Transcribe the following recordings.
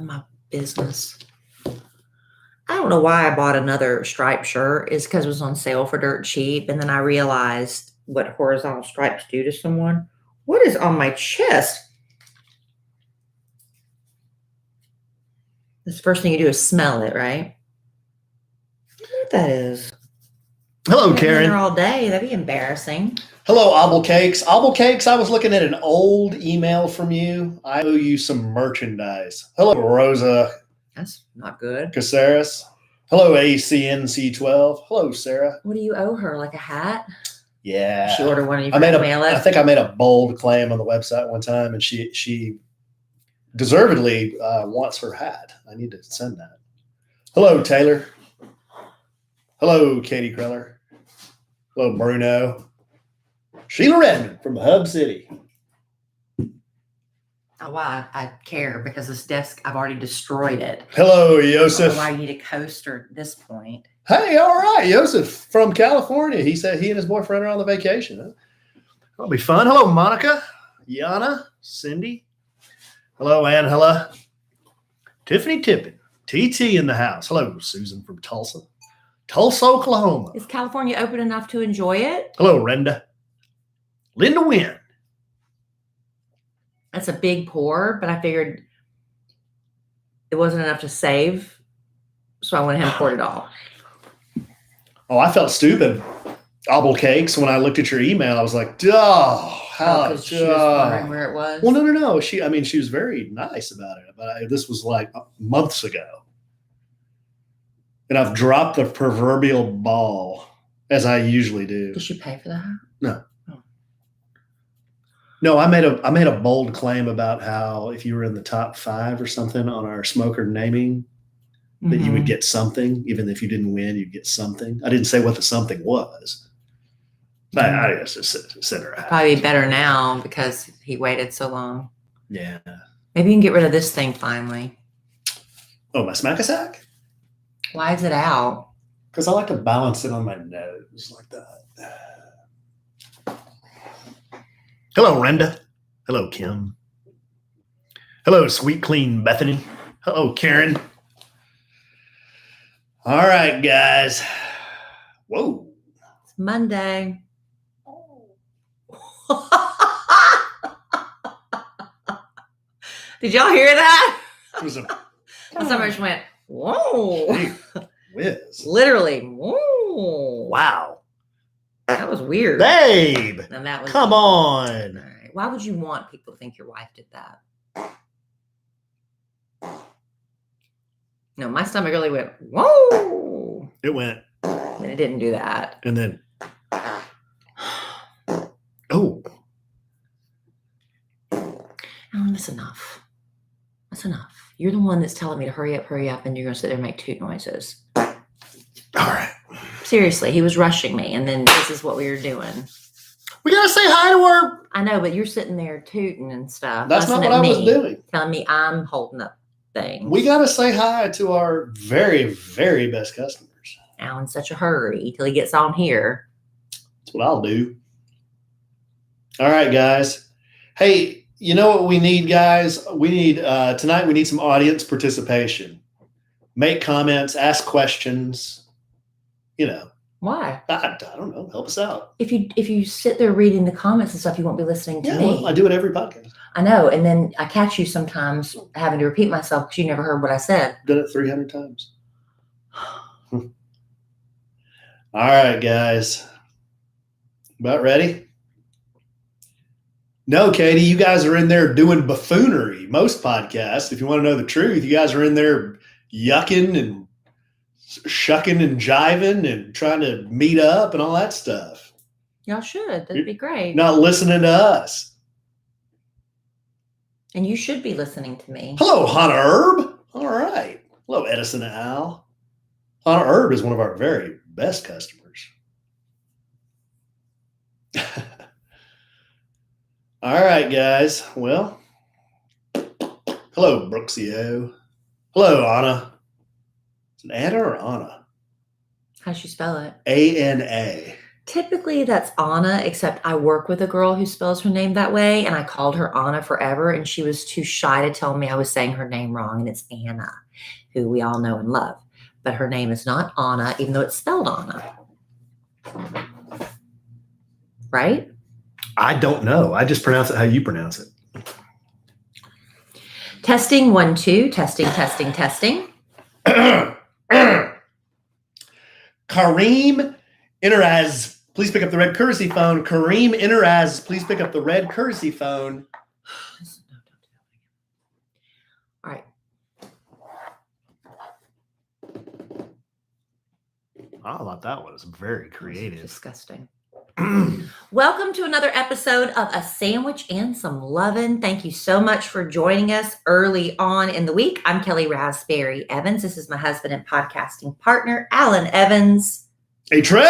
of my business. I don't know why I bought another striped shirt. It's because it was on sale for dirt cheap. And then I realized what horizontal stripes do to someone. What is on my chest? The first thing you do is smell it, right? I don't know what that is. Hello, Karen. There all day. That'd be embarrassing. Hello, Obble Cakes. Obble Cakes, I was looking at an old email from you. I owe you some merchandise. Hello, Rosa. That's not good. Caceres. Hello, ACNC12. Hello, Sarah. What do you owe her? Like a hat? Yeah. She ordered one of you. I think I made a bold claim on the website one time, and she deservedly wants her hat. I need to send that. Hello, Taylor. Hello, Katie Kreller. Hello, Bruno. Sheila Redmond from Hub City. Oh, why I care because this desk, I've already destroyed it. Hello, Yosef. Why you need a coaster at this point? Hey, all right, Yosef from California. He said he and his boyfriend are on the vacation. Huh? That'll be fun. Hello, Monica, Yana, Cindy. Hello, Angela. Tiffany Tippin, TT in the house. Hello, Susan from Tulsa, Oklahoma. Is California open enough to enjoy it? Hello, Renda. Linda Wynn. That's a big pour, but I figured it wasn't enough to save, so I went ahead and poured it all. Oh, I felt stupid. Obble Cakes. When I looked at your email, I was like, "Oh, how?" Because she was wondering where it was. Well, no. She was very nice about it, but this was like months ago, and I've dropped the proverbial ball as I usually do. Did she pay for that? No. No, I made a bold claim about how if you were in the top 5 or something on our smoker naming, that you would get something. Even if you didn't win, you'd get something. I didn't say what the something was. But I just sent her out. Probably better now because he waited so long. Yeah. Maybe you can get rid of this thing finally. Oh, my smack-a-sack? Why is it out? Because I like to balance it on my nose like that. Hello, Renda. Hello, Kim. Hello, Sweet Clean Bethany. Hello, Karen. All right, guys. Whoa. It's Monday. Did y'all hear that? It was a Somebody just went, whoa. whiz. Literally, whoa. Wow. That was weird. Babe, And that was come on. All right. Why would you want people to think your wife did that? No, my stomach really went, whoa. It went. And it didn't do that. And then, oh. Alan, that's enough. That's enough. You're the one that's telling me to hurry up, and you're going to sit there and make toot noises. All right. Seriously, he was rushing me, and then this is what we were doing. We got to say hi to her. I know, but you're sitting there tooting and stuff. That's not what I was doing. Telling me I'm holding up things. We got to say hi to our very, very best customers. Alan's such a hurry till he gets on here. That's what I'll do. All right, guys. Hey, you know what we need, guys? We need, tonight we need some audience participation. Make comments, ask questions. You know. Why? I don't know. Help us out. If you sit there reading the comments and stuff, you won't be listening to me. Well, I do it every podcast. I know. And then I catch you sometimes having to repeat myself because you never heard what I said. Done it 300 times. All right, guys. About ready? No, Katie, you guys are in there doing buffoonery. Most podcasts, if you want to know the truth, you guys are in there yucking and shucking and jiving and trying to meet up and all that stuff. Y'all should. That'd be great. Not listening to us. And you should be listening to me. Hello, Hannah Herb. All right. Hello, Edison and Al. Hannah Herb is one of our very best customers. All right, guys. Well, hello, Brooksio. Hello, Anna. Is it Anna or Anna? How'd you spell it? A-N-A. Typically, that's Anna, except I work with a girl who spells her name that way, and I called her Anna forever, and she was too shy to tell me I was saying her name wrong, and it's Anna, who we all know and love. But her name is not Anna, even though it's spelled Anna. Right? I don't know. I just pronounce it how you pronounce it. Testing 1, 2. Testing, testing, testing. Kareem Interaz, please pick up the red courtesy phone. Kareem Interaz, please pick up the red courtesy phone. All right. I thought that was very creative. Disgusting. Welcome to another episode of A Sandwich and Some Lovin'. Thank you so much for joining us early on in the week. I'm Kellie Rasberry Evans. This is my husband and podcasting partner, Alan Evans. A train!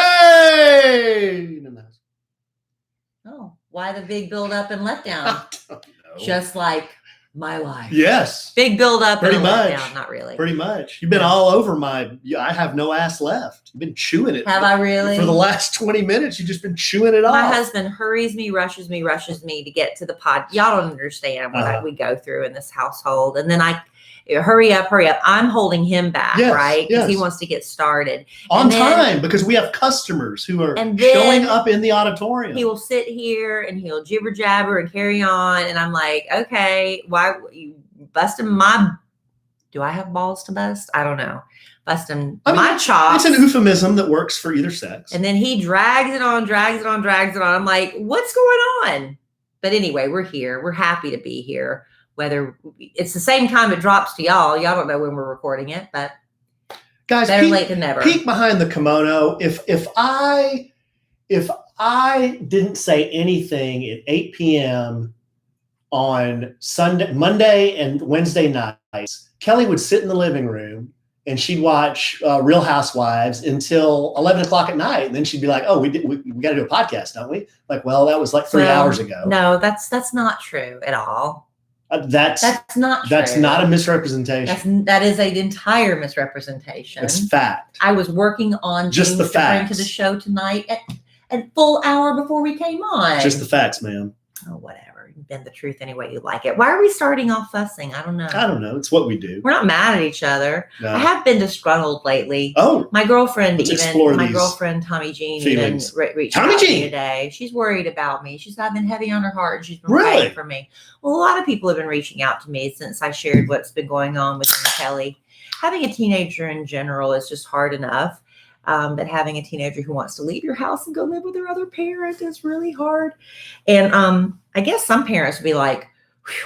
Oh, why the big build up and letdown? I don't know. Just like my life. Yes. Big build up Pretty and much. letdown. Not really. Pretty much. You've been all over I have no ass left. You've been chewing it. Have I really? For the last 20 minutes, you've just been chewing it off. My husband hurries me, rushes me to get to the pod. Y'all don't understand what we go through in this household. And then hurry up. I'm holding him back, right? Because he wants to get started. On time, because we have customers who are showing up in the auditorium. He will sit here and he'll jibber jabber and carry on. And I'm like, okay, why you busting do I have balls to bust? I don't know. Busting my chops. It's an euphemism that works for either sex. And then he drags it on. I'm like, what's going on? But anyway, we're here. We're happy to be here. Whether it's the same time it drops to y'all don't know when we're recording it, but guys, better late than never. Peek behind the kimono. If I didn't say anything at 8 p.m. on Monday and Wednesday nights, Kellie would sit in the living room and she'd watch Real Housewives until 11 o'clock at night, and then she'd be like, "Oh, we got to do a podcast, don't we?" Like, well, that was like 3 hours ago. No, that's not true at all. That's not true. That's not a misrepresentation. That is an entire misrepresentation. It's fact. I was working on just the facts to bring to the show tonight at full hour before we came on. Just the facts, ma'am. Oh, whatever. Bend the truth any way you like it. Why are we starting off fussing? I don't know. It's what we do. We're not mad at each other. No. I have been disgruntled lately. Oh, my girlfriend Tommy Jean feelings. even reached out to me today. She's worried about me. She's been heavy on her heart, and she's been praying for me. Well, a lot of people have been reaching out to me since I shared what's been going on with Kellie. Having a teenager in general is just hard enough. But having a teenager who wants to leave your house and go live with their other parent is really hard. And I guess some parents would be like,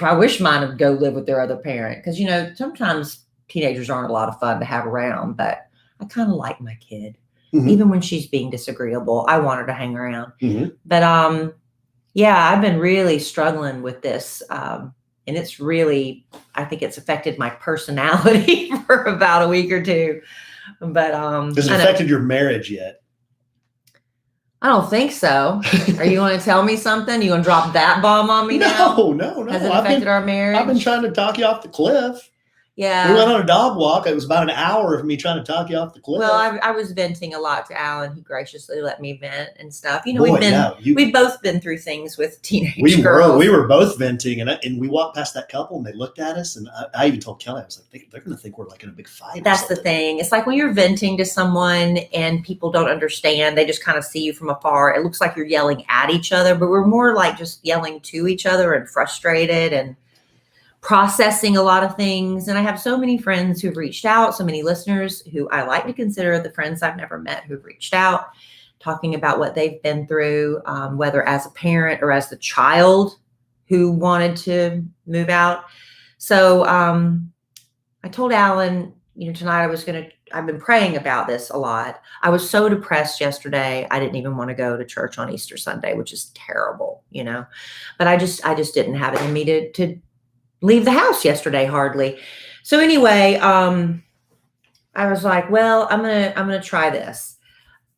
I wish mine would go live with their other parent. Because, sometimes teenagers aren't a lot of fun to have around. But I kind of like my kid. Mm-hmm. Even when she's being disagreeable, I want her to hang around. Mm-hmm. But, I've been really struggling with this. And it's really, I think it's affected my personality for about a week or two. But has it affected your marriage yet? I don't think so. Are you going to tell me something? You going to drop that bomb on me now? No. Has it affected our marriage? I've been trying to talk you off the cliff. Yeah. We went on a dog walk. It was about an hour of me trying to talk you off the cliff. Well, I was venting a lot to Alan. He graciously let me vent and stuff. We've both been through things with teenage girls. We were both venting, and we walked past that couple, and they looked at us, and I even told Kellie, I was like, they're going to think we're like in a big fight. That's the thing. It's like when you're venting to someone and people don't understand. They just kind of see you from afar. It looks like you're yelling at each other, but we're more like just yelling to each other and frustrated and processing a lot of things. And I have so many friends who've reached out, so many listeners who I like to consider the friends I've never met who've reached out, talking about what they've been through, whether as a parent or as the child who wanted to move out. So I told Alan, tonight I've been praying about this a lot. I was so depressed yesterday. I didn't even want to go to church on Easter Sunday, which is terrible, but I just didn't have it in me to leave the house yesterday, hardly. So anyway, I was like, well, I'm gonna try this.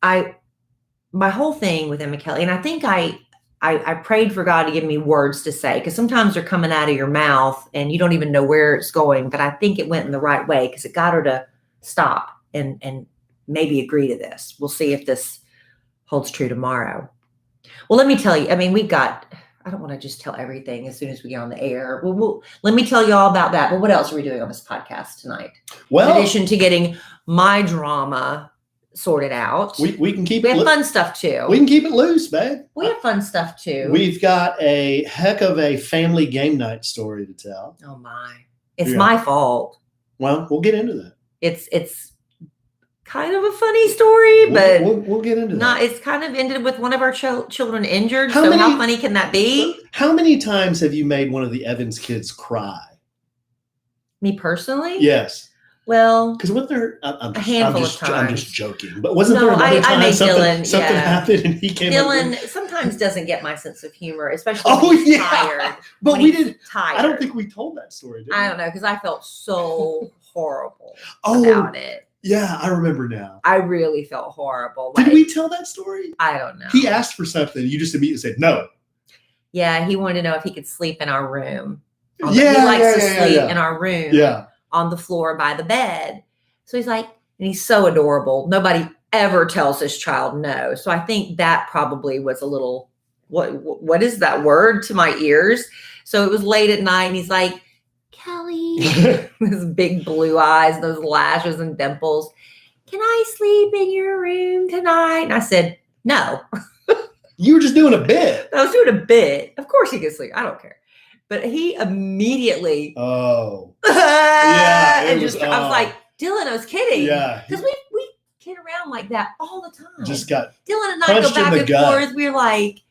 My whole thing with Emma Kellie, and I think I prayed for God to give me words to say, because sometimes they're coming out of your mouth and you don't even know where it's going. But I think it went in the right way because it got her to stop and maybe agree to this. We'll see if this holds true tomorrow. Well, let me tell you, I mean, I don't want to just tell everything as soon as we get on the air. Let me tell you all about that. But what else are we doing on this podcast tonight? Well, in addition to getting my drama sorted out, we can keep. We have fun stuff too. We can keep it loose, babe. We have fun stuff too. We've got a heck of a family game night story to tell. Oh my! It's my fault. Well, we'll get into that. It's kind of a funny story, but we'll get into that. It's kind of ended with one of our children injured. How funny can that be? How many times have you made one of the Evans kids cry? Me personally? Yes. Well, because wasn't there a handful of times? I'm just joking, but wasn't there another time I made something happened and he came? Dylan sometimes doesn't get my sense of humor, especially when he's tired. But we did. Tired. I don't think we told that story. Did we? I don't know because I felt so horrible about it. Yeah, I remember now. I really felt horrible. Did we tell that story? I don't know. He asked for something. You just immediately said no. Yeah, he wanted to know if he could sleep in our room. He likes to sleep in our room. Yeah. On the floor by the bed. So he's like, and he's so adorable. Nobody ever tells his child no. So I think that probably was a little, what is that word to my ears? So it was late at night and he's like, Kellie, his big blue eyes, those lashes and dimples. Can I sleep in your room tonight? And I said, no. You were just doing a bit. I was doing a bit. Of course he can sleep. I don't care. But he immediately, yeah, and I was like, Dylan, I was kidding. Yeah. Because we kid around like that all the time. Just got Dylan and I go back and forth. We're like,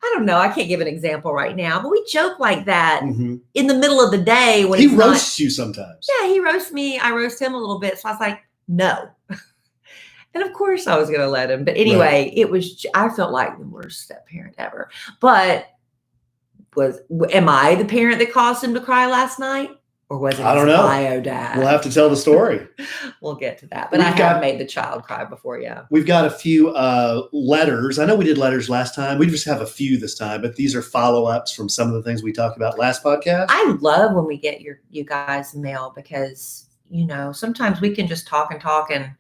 I don't know. I can't give an example right now, but we joke like that in the middle of the day when he roasts you sometimes. Yeah, he roasts me. I roast him a little bit. So I was like, no. And of course I was going to let him. But anyway, I felt like the worst step parent ever. But am I the parent that caused him to cry last night? Or was it his bio dad? We'll have to tell the story. We'll get to that. But I have made the child cry before, yeah. We've got a few letters. I know we did letters last time. We just have a few this time, but these are follow-ups from some of the things we talked about last podcast. I love when we get you guys' mail because, sometimes we can just talk and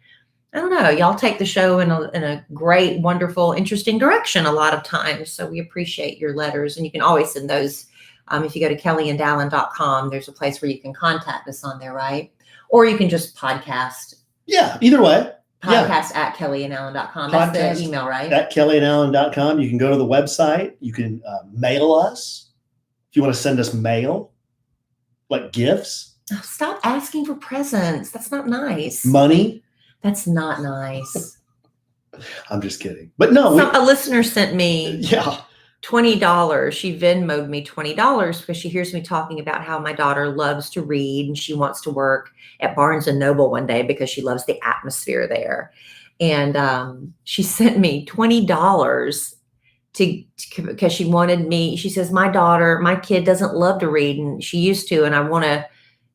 I don't know, y'all take the show in a great, wonderful, interesting direction a lot of times. So we appreciate your letters and you can always send those. If you go to kellieanddallin.com, there's a place where you can contact us on there, right? Or you can just podcast. Yeah, either way. Podcast at kellieandallen.com. That's the email, right? At kellieandallen.com. You can go to the website. You can mail us. If you want to send us mail, like gifts. Oh, stop asking for presents. That's not nice. Money. That's not nice. I'm just kidding. But no. A listener sent me $20. She Venmo'd me $20 because she hears me talking about how my daughter loves to read and she wants to work at Barnes & Noble one day because she loves the atmosphere there. And she sent me $20 because she wanted me. She says, my kid doesn't love to read and she used to, and I want to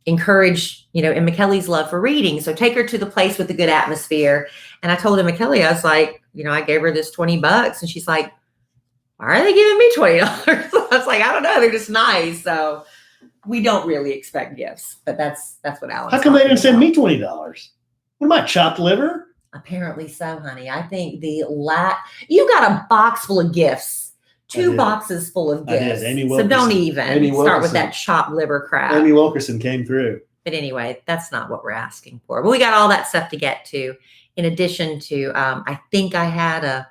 encourage, Emma Kellie's love for reading. So take her to the place with the good atmosphere. And I told Emma Kellie, I was like, I gave her this $20 and she's like, why are they giving me $20? I was like, I don't know. They're just nice. So we don't really expect gifts, but that's what Alan's How come they didn't send me $20? What am I, chopped liver? Apparently so, honey. I think you got a box full of gifts, 2 boxes full of gifts. So don't even start with that chopped liver crap. Amy Wilkerson came through. But anyway, that's not what we're asking for. But we got all that stuff to get to. In addition to, I think I had a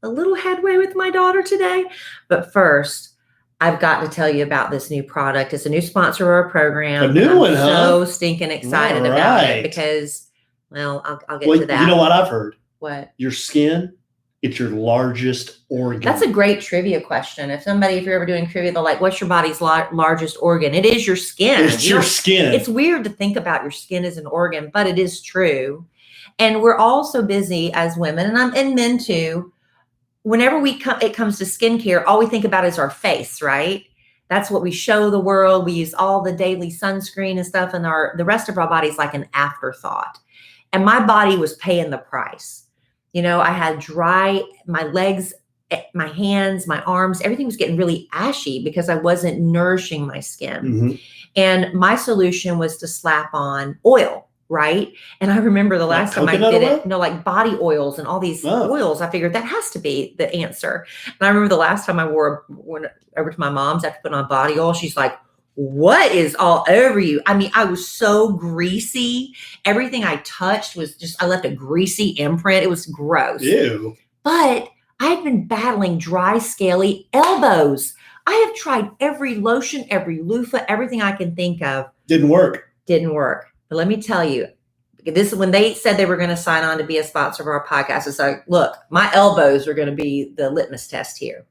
little headway with my daughter today. But first, I've got to tell you about this new product. It's a new sponsor of our program. A new one, huh? So stinking excited about it because, I'll get to that. You know what I've heard? What? Your skin, it's your largest organ. That's a great trivia question. If you're ever doing trivia, they're like, what's your body's largest organ? It is your skin. It's your skin. It's weird to think about your skin as an organ, but it is true. And we're all so busy as women, and men too. Whenever it comes to skincare, all we think about is our face, right? That's what we show the world. We use all the daily sunscreen and stuff, and the rest of our body is like an afterthought. And my body was paying the price. I had my legs, my hands, my arms, everything was getting really ashy because I wasn't nourishing my skin. And my solution was to slap on oil, right? And I remember the last time I coconut did oil? it, like body oils and all these oils, I figured that has to be the answer. And I remember the last time I went over to my mom's after putting on body oil, she's like, what is all over you? I mean, I was so greasy. Everything I touched was just, I left a greasy imprint. It was gross. Ew. But I've been battling dry, scaly elbows. I have tried every lotion, every loofah, everything I can think of. Didn't work. But let me tell you, this when they said they were going to sign on to be a sponsor of our podcast, it's like, look, my elbows are going to be the litmus test here.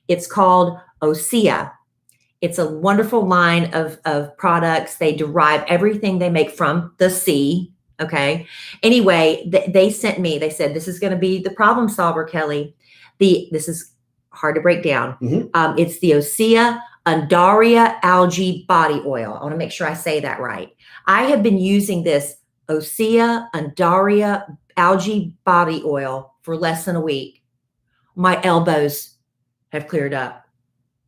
It's called Osea. It's a wonderful line of products. They derive everything they make from the sea. Okay. Anyway, they sent me, they said, this is going to be the problem solver, Kellie. This is hard to break down. Mm-hmm. It's the Osea Undaria Algae Body Oil. I want to make sure I say that right. I have been using this Osea Undaria Algae Body Oil for less than a week. My elbows have cleared up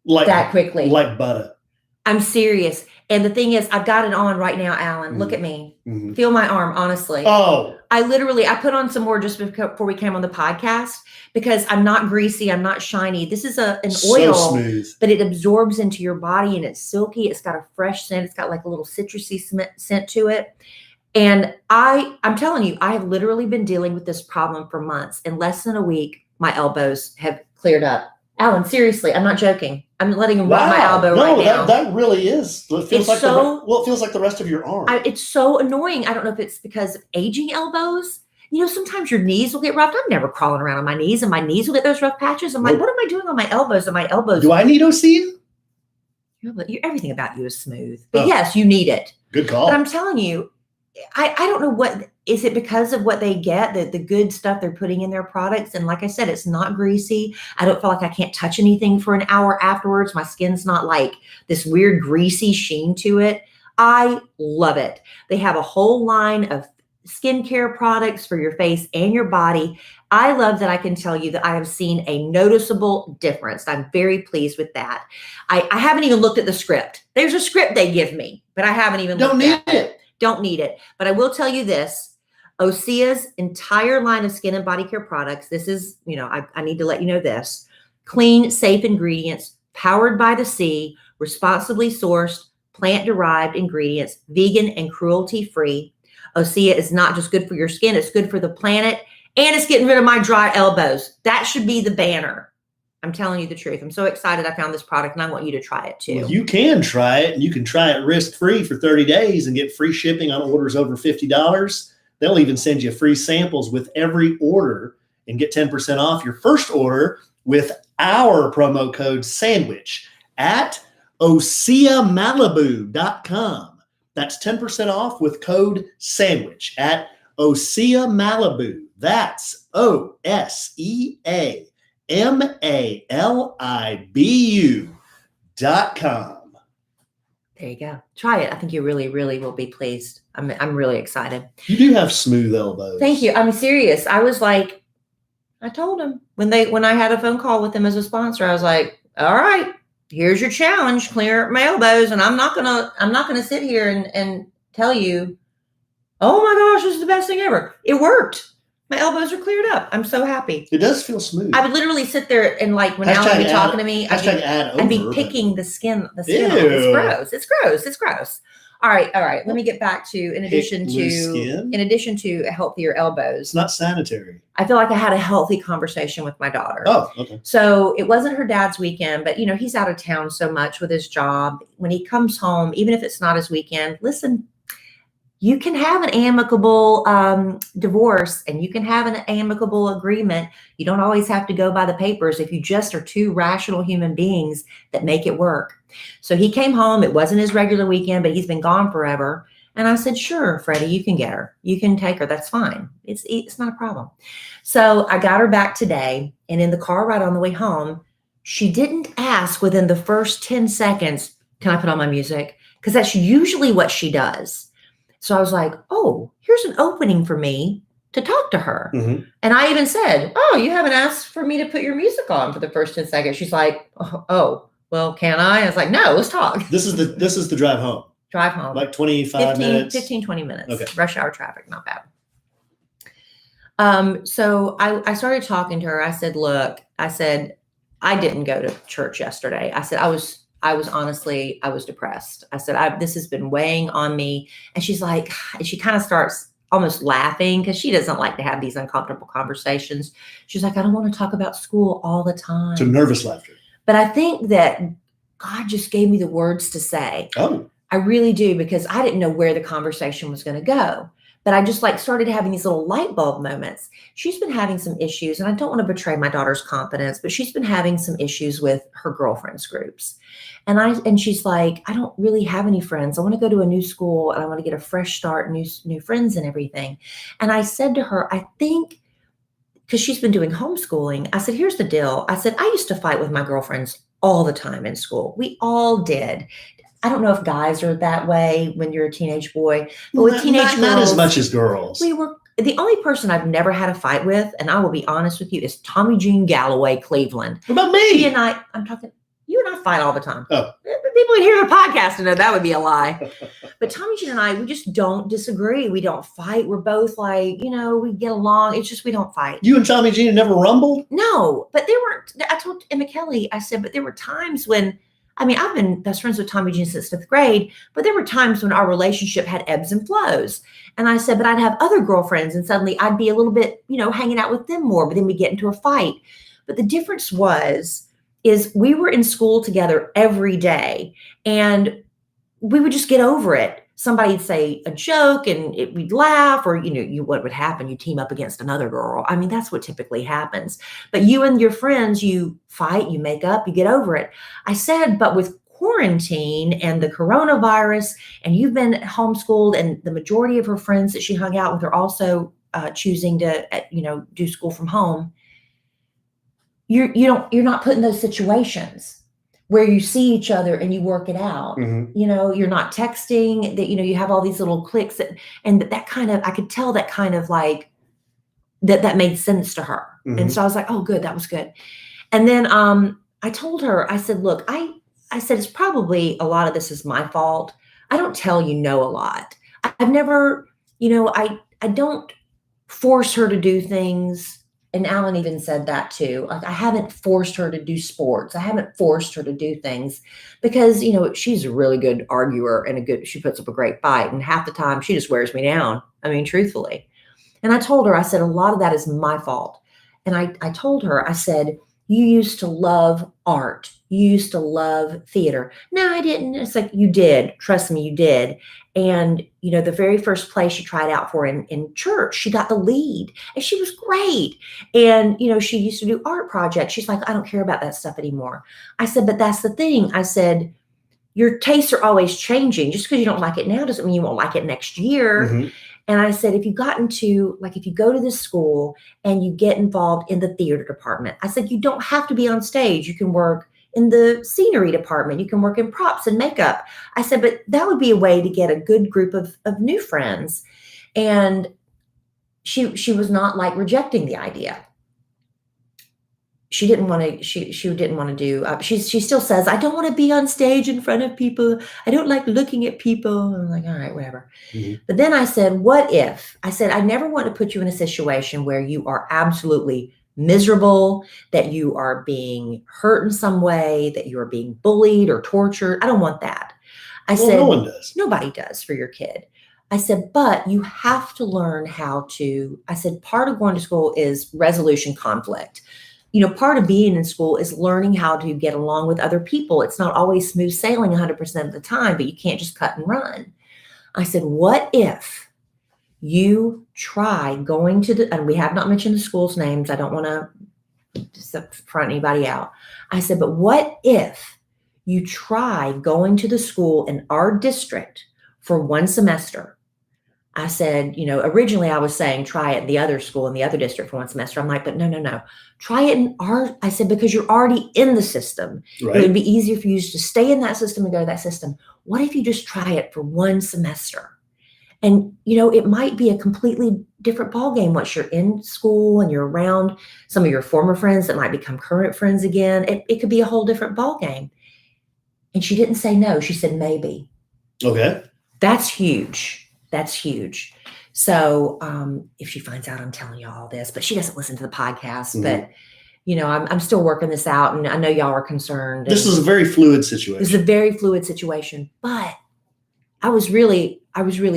that quickly. Like butter. I'm serious. And the thing is, I've got it on right now, Alan. Mm-hmm. Look at me. Mm-hmm. Feel my arm, honestly. Oh. I put on some more just before we came on the podcast because I'm not greasy. I'm not shiny. This is an oil, smooth. but it absorbs into your body and it's silky. It's got a fresh scent. It's got like a little citrusy scent to it. And I'm telling you, I have literally been dealing with this problem for months. In less than a week, my elbows have cleared up. Alan, seriously, I'm not joking. I'm letting him rub my elbow right now. That really is. It feels like it feels like the rest of your arm. It's so annoying. I don't know if it's because of aging elbows. You know, sometimes your knees will get roughed. I'm never crawling around on my knees, and my knees will get those rough patches. I'm like, what am I doing on my elbows? And my elbows. Do I need Osea? Everything about you is smooth. But yes, you need it. Good call. But I'm telling you, I don't know what. Is it because of what they get, the good stuff they're putting in their products? And like I said, it's not greasy. I don't feel like I can't touch anything for an hour afterwards. My skin's not like this weird greasy sheen to it. I love it. They have a whole line of skincare products for your face and your body. I love that I can tell you that I have seen a noticeable difference. I'm very pleased with that. I haven't even looked at the script. There's a script they give me, but I haven't even looked at it. Don't need it. But I will tell you this. Osea's entire line of skin and body care products. This is, I need to let you know this. Clean, safe ingredients, powered by the sea, responsibly sourced, plant-derived ingredients, vegan and cruelty-free. Osea is not just good for your skin, it's good for the planet, and it's getting rid of my dry elbows. That should be the banner. I'm telling you the truth. I'm so excited I found this product, and I want you to try it too. Well, you can try it, and you can try it risk-free for 30 days and get free shipping on orders over $50. They'll even send you free samples with every order and get 10% off your first order with our promo code SANDWICH at OseaMalibu.com. That's 10% off with code SANDWICH at Osea Malibu. That's OseaMalibu.com. There you go. Try it. I think you really, really will be pleased. I'm really excited. You do have smooth elbows. Thank you. I'm serious. I was like, I told him when I had a phone call with them as a sponsor, I was like, all right, here's your challenge, clear my elbows. And I'm not gonna sit here and tell you, oh my gosh, this is the best thing ever. It worked. My elbows are cleared up. I'm so happy. It does feel smooth. I would literally sit there and like when Alan would be talking to me, I'd be picking the skin off. It's gross. All right. Let me get back to in addition to healthier elbows. It's not sanitary. I feel like I had a healthy conversation with my daughter. Oh, okay. So it wasn't her dad's weekend, but he's out of town so much with his job. When he comes home, even if it's not his weekend, listen, you can have an amicable divorce and you can have an amicable agreement. You don't always have to go by the papers if you just are two rational human beings that make it work. So he came home. It wasn't his regular weekend, but he's been gone forever. And I said, sure, Freddie, you can get her. You can take her. That's fine. It's not a problem. So I got her back today. And in the car ride on the way home, she didn't ask within the first 10 seconds, can I put on my music? Because that's usually what she does. So I was like, oh, here's an opening for me to talk to her. Mm-hmm. And I even said, oh, you haven't asked for me to put your music on for the first 10 seconds. She's like, oh, well, can I? I was like, no, let's talk. This is the drive home. Drive home. Like 25 minutes? 15, 20 minutes. Okay. Rush hour traffic, not bad. So I started talking to her. I said, look, I didn't go to church yesterday. I said, I was honestly, I was depressed. I said, this has been weighing on me. And she's like, and she kind of starts almost laughing because she doesn't like to have these uncomfortable conversations. She's like, I don't want to talk about school all the time. Some nervous laughter. But I think that God just gave me the words to say. Oh. I really do, because I didn't know where the conversation was going to go. But I just started having these little light bulb moments. She's been having some issues, and I don't want to betray my daughter's confidence, but she's been having some issues with her girlfriends groups. And she's like, I don't really have any friends. I want to go to a new school and I want to get a fresh start, new friends and everything. And I said to her, I think, because she's been doing homeschooling, I said, here's the deal. I said, I used to fight with my girlfriends all the time in school. We all did. I don't know if guys are that way when you're a teenage boy, but with teenage girls, not as much as girls. We were the only person I've never had a fight with, and I will be honest with you, is Tommy Jean Galloway, Cleveland. What about me? She and I'm talking, you and I fight all the time. Oh. People would hear the podcast and know that would be a lie. But Tommy Jean and I, we just don't disagree. We don't fight. We're both like, we get along. It's just we don't fight. You and Tommy Jean never rumbled? No, but I told Emma Kellie, I said, but there were times when, I've been best friends with Tommy Jean since 5th grade, but there were times when our relationship had ebbs and flows. And I said, but I'd have other girlfriends and suddenly I'd be a little bit, hanging out with them more, but then we get into a fight. But the difference is we were in school together every day and we would just get over it. Somebody'd say a joke and we'd laugh, or, what would happen? You team up against another girl. That's what typically happens. But you and your friends, you fight, you make up, you get over it. I said, but with quarantine and the coronavirus, and you've been homeschooled, and the majority of her friends that she hung out with are also choosing to, do school from home. You're not put in those situations where you see each other and you work it out. Mm-hmm. You're not texting, that, you have all these little clicks that kind of, I could tell that kind of like that made sense to her. Mm-hmm. And so I was like, oh, good. That was good. And then I told her, I said, look, I said, it's probably a lot of this is my fault. I don't tell a lot. I've never, I don't force her to do things. And Alan even said that too. Like, I haven't forced her to do sports. I haven't forced her to do things because, she's a really good arguer and she puts up a great fight. And half the time she just wears me down. Truthfully. And I told her, I said, a lot of that is my fault. And I told her, I said, you used to love art. You used to love theater. No, I didn't. It's like, you did. Trust me, you did. And, the very first play she tried out for in church, she got the lead and she was great. And, she used to do art projects. She's like, I don't care about that stuff anymore. I said, but that's the thing. I said, your tastes are always changing. Just because you don't like it now doesn't mean you won't like it next year. Mm-hmm. And I said, if you go to this school and you get involved in the theater department, I said, you don't have to be on stage. You can work in the scenery department. You can work in props and makeup. I said, but that would be a way to get a good group of new friends. And she was not like rejecting the idea. She didn't want to, she didn't want to do, she still says, I don't want to be on stage in front of people. I don't like looking at people. I'm like, all right, whatever. Mm-hmm. But then I said, what if? I said, I never want to put you in a situation where you are absolutely miserable, that you are being hurt in some way, that you are being bullied or tortured. I don't want that. I said, no one does. Nobody does for your kid. I said, but you have to learn how to, I said, part of going to school is resolution conflict. Part of being in school is learning how to get along with other people. It's not always smooth sailing 100% of the time, but you can't just cut and run. I said, what if you try going to and we have not mentioned the school's names. I don't want to front anybody out. I said, but what if you try going to the school in our district for 1 semester? I said, originally I was saying try it in the other school in the other district for 1 semester. I'm like, but no. Try it in I said, because you're already in the system. Right. It would be easier for you to stay in that system and go to that system. What if you just try it for 1 semester? And, it might be a completely different ballgame once you're in school and you're around some of your former friends that might become current friends again. It could be a whole different ballgame. And she didn't say no. She said, maybe. Okay. That's huge. That's huge. So if she finds out I'm telling you all this, but she doesn't listen to the podcast, but I'm still working this out, and I know y'all are concerned. This is a very fluid This is a situation. very fluid situation, but I was really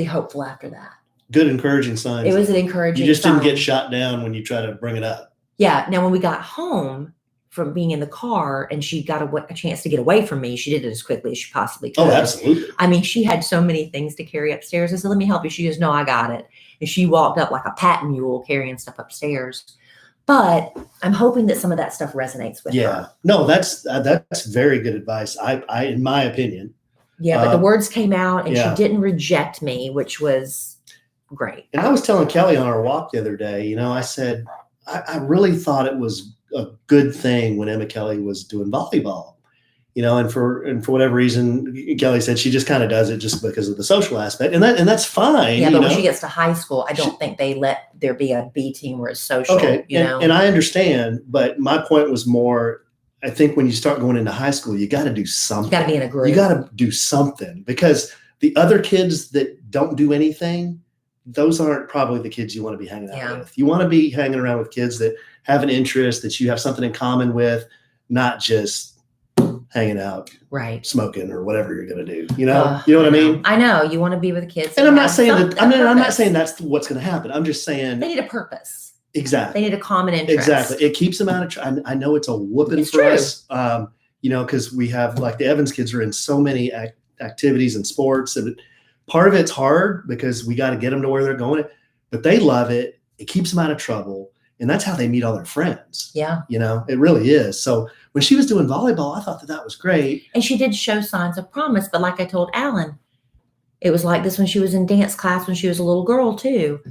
hopeful after that. Good encouraging signs. It was an encouraging You just didn't get sign. shot down when you try to bring it up. Yeah. Now, when we got home from being in the car and she got a chance to get away from me, she did it as quickly as she possibly could. Oh, absolutely. I mean, she had so many things to carry upstairs. I said, let me help you. She goes, no, I got it. And she walked up like a patent mule carrying stuff upstairs. But I'm hoping that some of that stuff resonates with her. No, that's very good advice. I in my opinion. Yeah, but the words came out, and yeah. she didn't reject me, which was great. And I was telling Kellie on our walk the other day, I said, I really thought it was a good thing when Emma Kellie was doing volleyball, and for whatever reason, Kellie said she just kind of does it just because of the social aspect, and that's fine. Yeah, but when she gets to high school, I don't think they let there be a B team where it's social. Okay, and I understand, but my point was more, I think when you start going into high school, you got to do something. You got to be in a group. You got to do something, because the other kids that don't do anything, those aren't probably the kids you want to be hanging out with. You want to be hanging around with kids that have an interest, that you have something in common with, not just hanging out, right, smoking or whatever you're going to do. You know what I mean? I know you want to be with kids. And I'm not saying that. I'm not saying that's what's going to happen. I'm just saying they need a purpose. Exactly. They need a common interest. Exactly. It keeps them out of. I know it's a whooping for us. Because we have, like, the Evans kids are in so many activities and sports, and part of it's hard because we got to get them to where they're going, but they love it. It keeps them out of trouble. And that's how they meet all their friends. Yeah. It really is. So when she was doing volleyball, I thought that was great. And she did show signs of promise. But like I told Alan, it was like this when she was in dance class when she was a little girl too.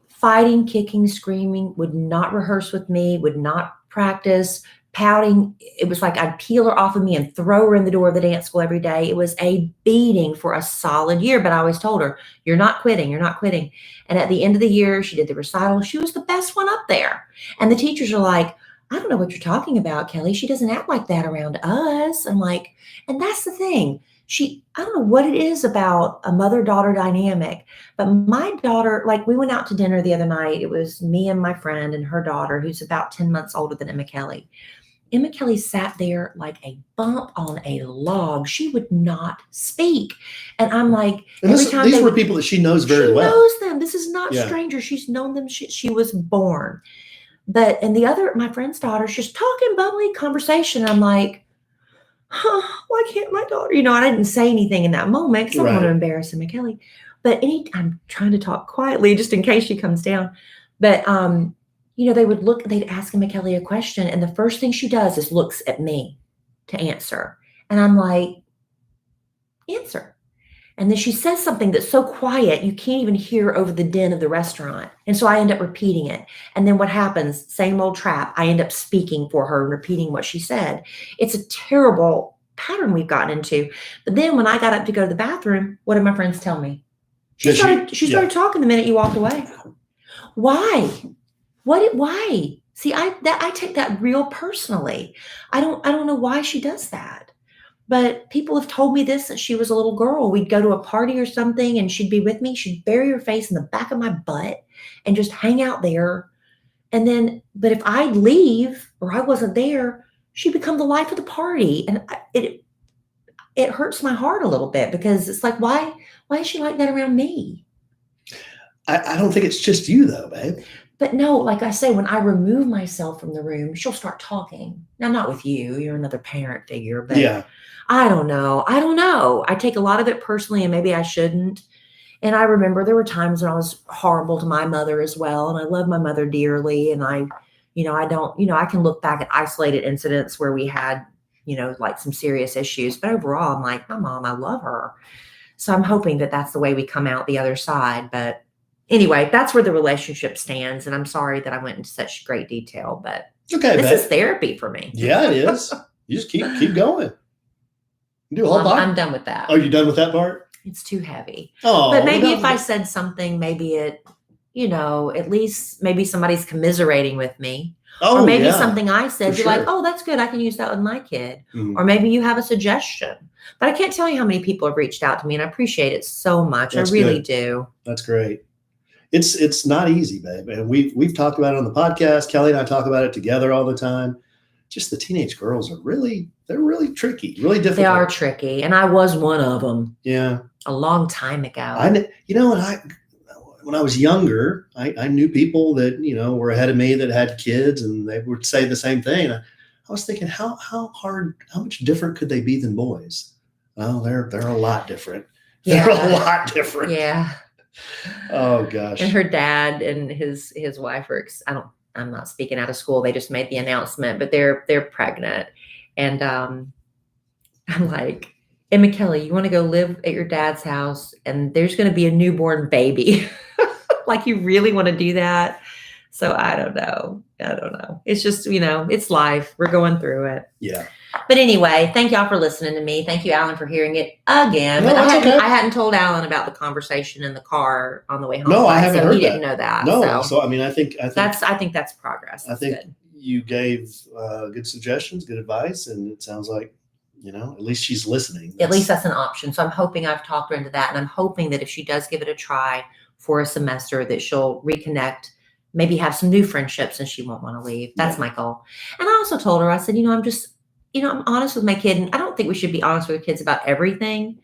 Fighting, kicking, screaming, would not rehearse with me, would not practice, pouting. It was like I'd peel her off of me and throw her in the door of the dance school every day. It was a beating for a solid year, but I always told her, you're not quitting, you're not quitting. And at the end of the year, she did the recital. She was the best one up there. And the teachers are like, I don't know what you're talking about, Kellie. She doesn't act like that around us. I'm like, and that's the thing. I don't know what it is about a mother-daughter dynamic, but my daughter, like, we went out to dinner the other night. It was me and my friend and her daughter, who's about 10 months older than Emma Kellie. Emma Kellie sat there like a bump on a log. She would not speak. And I'm like, and these were people that she knows very well. She knows them. This is not strangers. She's known them. She was born. And my friend's daughter, she's talking bubbly conversation. I'm like, why can't my daughter? I didn't say anything in that moment because I don't want to embarrass Emma Kellie. But I'm trying to talk quietly just in case she comes down. But they'd ask Emma Kellie a question, and the first thing she does is looks at me to answer. And I'm like, answer. And then she says something that's so quiet, you can't even hear over the din of the restaurant. And so I end up repeating it. And then what happens? Same old trap. I end up speaking for her and repeating what she said. It's a terrible pattern we've gotten into. But then when I got up to go to the bathroom, what did my friends tell me? She started talking the minute you walked away. Why? Why? See, I take that real personally. I don't know why she does that. But people have told me this since she was a little girl. We'd go to a party or something and she'd be with me. She'd bury her face in the back of my butt and just hang out there. And then, but if I'd leave or I wasn't there, she'd become the life of the party. And it hurts my heart a little bit because it's like, why is she like that around me? I don't think it's just you though, babe. But no, like I say, when I remove myself from the room, she'll start talking. Now, not with you. You're another parent figure. But yeah. I don't know. I take a lot of it personally, and maybe I shouldn't. And I remember there were times when I was horrible to my mother as well. And I love my mother dearly. And I can look back at isolated incidents where we had, like some serious issues. But overall, I'm like, my mom, I love her. So I'm hoping that that's the way we come out the other side. But anyway, that's where the relationship stands. And I'm sorry that I went into such great detail, but this is therapy for me. Yeah, it is. You just keep going. Do a whole part. I'm done with that. Are you done with that part? It's too heavy. Oh, but maybe if I said something, maybe it, at least maybe somebody's commiserating with me. Oh, or maybe yeah, something I said, for you're like, sure. oh, that's good. I can use that with my kid. Mhm. Or maybe you have a suggestion. But I can't tell you how many people have reached out to me, and I appreciate it so much. That's I really good. do. That's great. It's not easy, babe. And we've talked about it on the podcast. Kelly and I talk about it together all the time. Just the teenage girls are they're really tricky, really difficult. They are tricky, and I was one of them. Yeah, a long time ago. When I was younger, I knew people that were ahead of me that had kids, and they would say the same thing. I was thinking, how much different could they be than boys? Oh, they're a lot different. Yeah. They're a lot different. Yeah. Oh gosh. And her dad and his wife are. I'm not speaking out of school. They just made the announcement, but they're pregnant, and I'm like, Emma Kellie, you want to go live at your dad's house, and there's going to be a newborn baby. Like, you really want to do that? So I don't know. It's just, it's life. We're going through it. Yeah. But anyway, thank y'all for listening to me. Thank you, Alan, for hearing it again. No, But okay. I hadn't told Alan about the conversation in the car on the way home. No, I haven't heard he that. didn't know that. No, so I mean, I think that's progress. I think you gave good suggestions, good advice, and it sounds like at least she's listening. At least that's an option. So I'm hoping I've talked her into that, and I'm hoping that if she does give it a try for a semester, that she'll reconnect, maybe have some new friendships, and she won't want to leave. That's my goal. And I also told her, I said, I'm just, I'm honest with my kid, and I don't think we should be honest with kids about everything.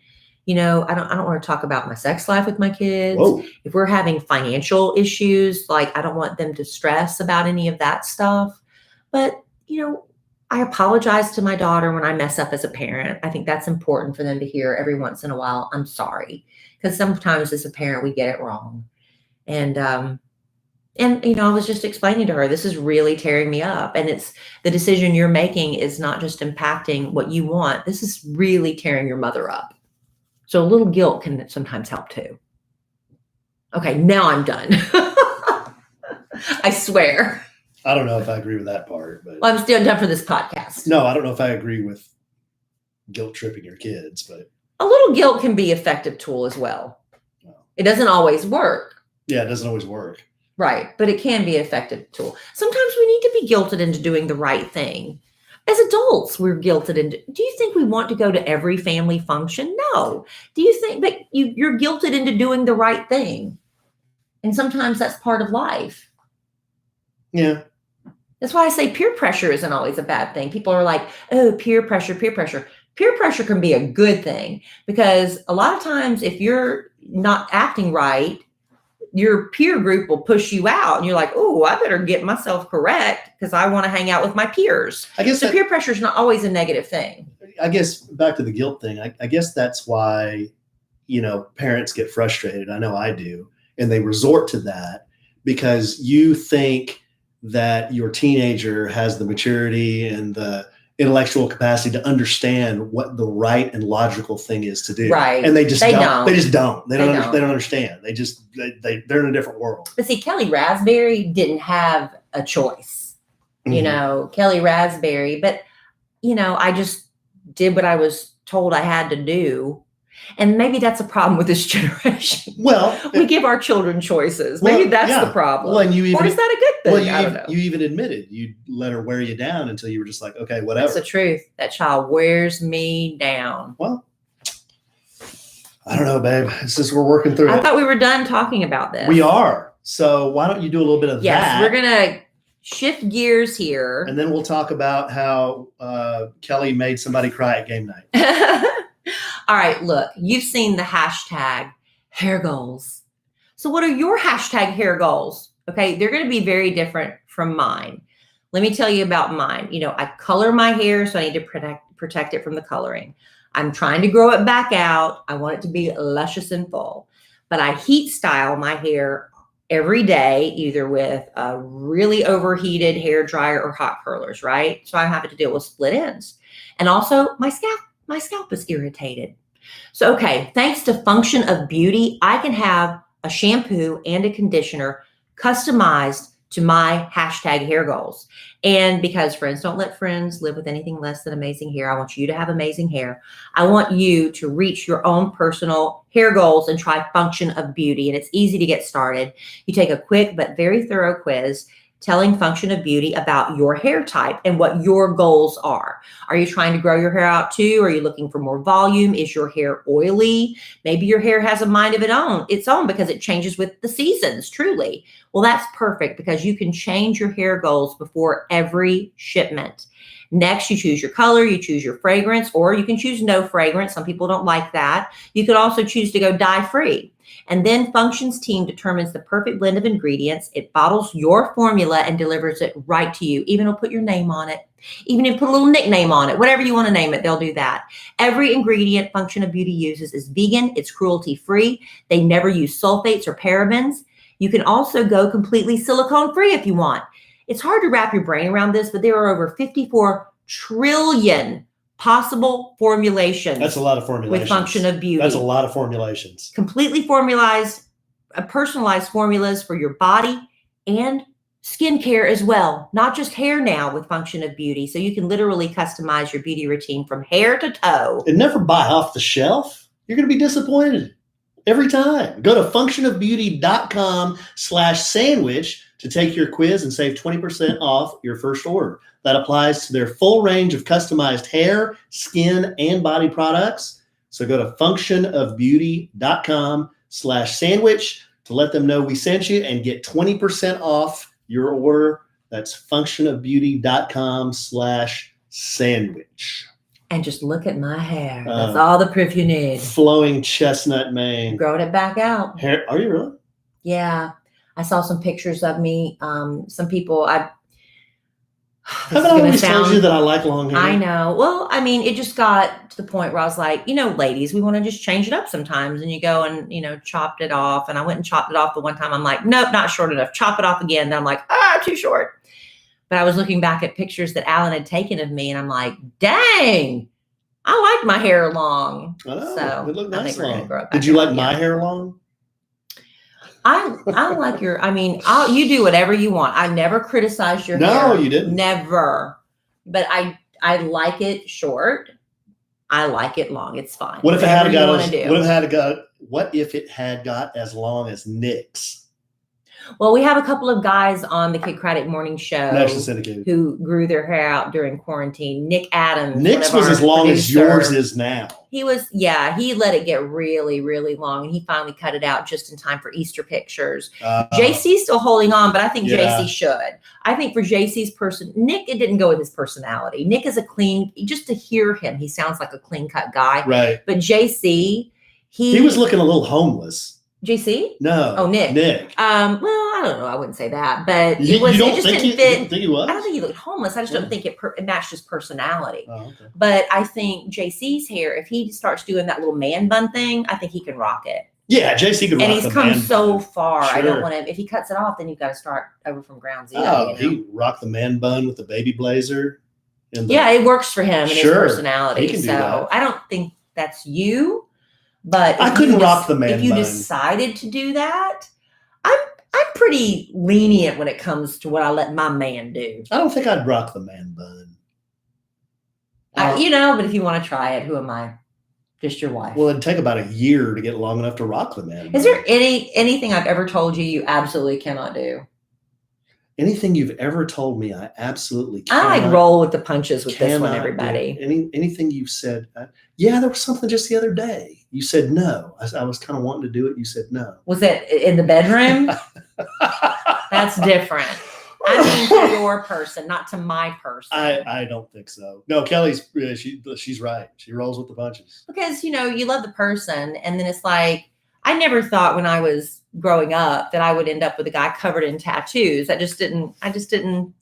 I don't want to talk about my sex life with my kids. Whoa. If we're having financial issues, like, I don't want them to stress about any of that stuff. But, I apologize to my daughter when I mess up as a parent. I think that's important for them to hear every once in a while. I'm sorry. Because sometimes as a parent, we get it wrong. And I was just explaining to her, this is really tearing me up. And it's the decision you're making is not just impacting what you want. This is really tearing your mother up. So a little guilt can sometimes help too. Okay, now I'm done. I swear. I don't know if I agree with that part, but Well, I'm still done for this podcast. No, I don't know if I agree with guilt tripping your kids, but a little guilt can be an effective tool as well. No. It doesn't always work. Yeah, it doesn't always work. Right, but it can be an effective tool. Sometimes we need to be guilted into doing the right thing. As adults, we're guilted into. Do you think we want to go to every family function? No. Do you think that you're guilted into doing the right thing? And sometimes that's part of life. Yeah. That's why I say peer pressure isn't always a bad thing. People are like, oh, peer pressure, peer pressure. Peer pressure can be a good thing, because a lot of times if you're not acting right, your peer group will push you out, and you're like, oh, I better get myself correct because I want to hang out with my peers. I guess so peer pressure is not always a negative thing. I guess back to the guilt thing, I guess that's why, parents get frustrated. I know I do. And they resort to that because you think that your teenager has the maturity and the intellectual capacity to understand what the right and logical thing is to do. Right. And they just don't. They just don't. They don't understand. They're in a different world. But see, Kellie Rasberry didn't have a choice. Kellie Rasberry, but I just did what I was told I had to do. And maybe that's a problem with this generation. Well, we give our children choices. Maybe that's the problem. Well, and or is that a good thing? Well, I don't know. You even admitted you let her wear you down until you were just like, okay, whatever. That's the truth. That child wears me down. Well, I don't know, babe. It's just we're working through it. I thought we were done talking about this. We are. So why don't you do a little bit of that? Yes, we're going to shift gears here. And then we'll talk about how Kellie made somebody cry at game night. All right, look, you've seen the hashtag hair goals. So what are your hashtag hair goals? Okay, they're going to be very different from mine. Let me tell you about mine. I color my hair, so I need to protect it from the coloring. I'm trying to grow it back out. I want it to be luscious and full. But I heat style my hair every day, either with a really overheated hair dryer or hot curlers, right? So I have to deal with split ends. And also my scalp is irritated. So, okay, thanks to Function of Beauty, I can have a shampoo and a conditioner customized to my hashtag hair goals. And because friends don't let friends live with anything less than amazing hair, I want you to have amazing hair. I want you to reach your own personal hair goals and try Function of Beauty. And it's easy to get started. You take a quick but very thorough quiz. telling Function of Beauty about your hair type and what your goals are. Are you trying to grow your hair out too? Are you looking for more volume? Is your hair oily? Maybe your hair has a mind of its own because it changes with the seasons, truly. Well, that's perfect because you can change your hair goals before every shipment. Next, you choose your color, you choose your fragrance, or you can choose no fragrance. Some people don't like that. You could also choose to go dye-free. And then Function's team determines the perfect blend of ingredients. It bottles your formula and delivers it right to you. Even will put your name on it. Even if you put a little nickname on it, whatever you want to name it, they'll do that. Every ingredient Function of Beauty uses is vegan. It's cruelty-free. They never use sulfates or parabens. You can also go completely silicone-free if you want. It's hard to wrap your brain around this, but there are over 54 trillion possible formulations. That's a lot of formulations. With Function of Beauty. That's a lot of formulations. Completely formalized, personalized formulas for your body and skincare as well. Not just hair now with Function of Beauty. So you can literally customize your beauty routine from hair to toe. And never buy off the shelf. You're going to be disappointed every time. Go to functionofbeauty.com/sandwich to take your quiz and save 20% off your first order. That applies to their full range of customized hair, skin, and body products. So go to functionofbeauty.com/sandwich to let them know we sent you and get 20% off your order. That's functionofbeauty.com/sandwich. And just look at my hair. That's all the proof you need. Flowing chestnut mane. Growing it back out. Hair, are you really? Yeah. I saw some pictures of me. Some people, Haven't I always told you that I like long hair? I know. Well, I mean, it just got to the point where I was like, ladies, we want to just change it up sometimes. And you go and, chopped it off. And I went and chopped it off the one time. I'm like, nope, not short enough. Chop it off again. Then I'm like, too short. But I was looking back at pictures that Alan had taken of me. And I'm like, dang, I like my hair long. Oh, so it looked nice long. Grow it back Did you like out. my hair long? I like your, you do whatever you want. I never criticized your hair. No, you didn't. Never. But I like it short. I like it long. It's fine. What if it had got as long as Nick's? Well, we have a couple of guys on the Kid Craddock Morning Show National Syndicated who grew their hair out during quarantine. Nick Adams. Nick's was as long as yours is now. He was, he let it get really, really long. And he finally cut it out just in time for Easter pictures. JC's still holding on, but I think JC should. I think for JC's Nick, it didn't go with his personality. Nick is just to hear him, he sounds like a clean cut guy. Right. But JC, he was looking a little homeless. JC? No. Oh, Nick. Nick. Well, I don't know. I wouldn't say that, but you don't think he was? I don't think he looked homeless. I just don't think it matched his personality. Oh, okay. But I think JC's hair, if he starts doing that little man bun thing, I think he can rock it. Yeah, JC could rock it. And he's come so far. Sure. I don't want him. If he cuts it off, then you've got to start over from ground zero. Oh, he rocked the man bun with the baby blazer. It works for him and his personality. He can do that. I don't think that's you. But I couldn't rock the man bun. If you decided to do that, I'm pretty lenient when it comes to what I let my man do. I don't think I'd rock the man bun. But if you want to try it, who am I? Just your wife. Well, it'd take about a year to get long enough to rock the man bun. Is there anything I've ever told you absolutely cannot do? Anything you've ever told me, I absolutely cannot. I like roll with the punches with this one, everybody. Anything you've said. There was something just the other day. You said no. I was kind of wanting to do it. You said no. Was it in the bedroom? That's different. I mean to your person, not to my person. I don't think so. No, Kellie's she's right. She rolls with the punches. Because, you love the person. And then it's like, I never thought when I was growing up that I would end up with a guy covered in tattoos. I just didn't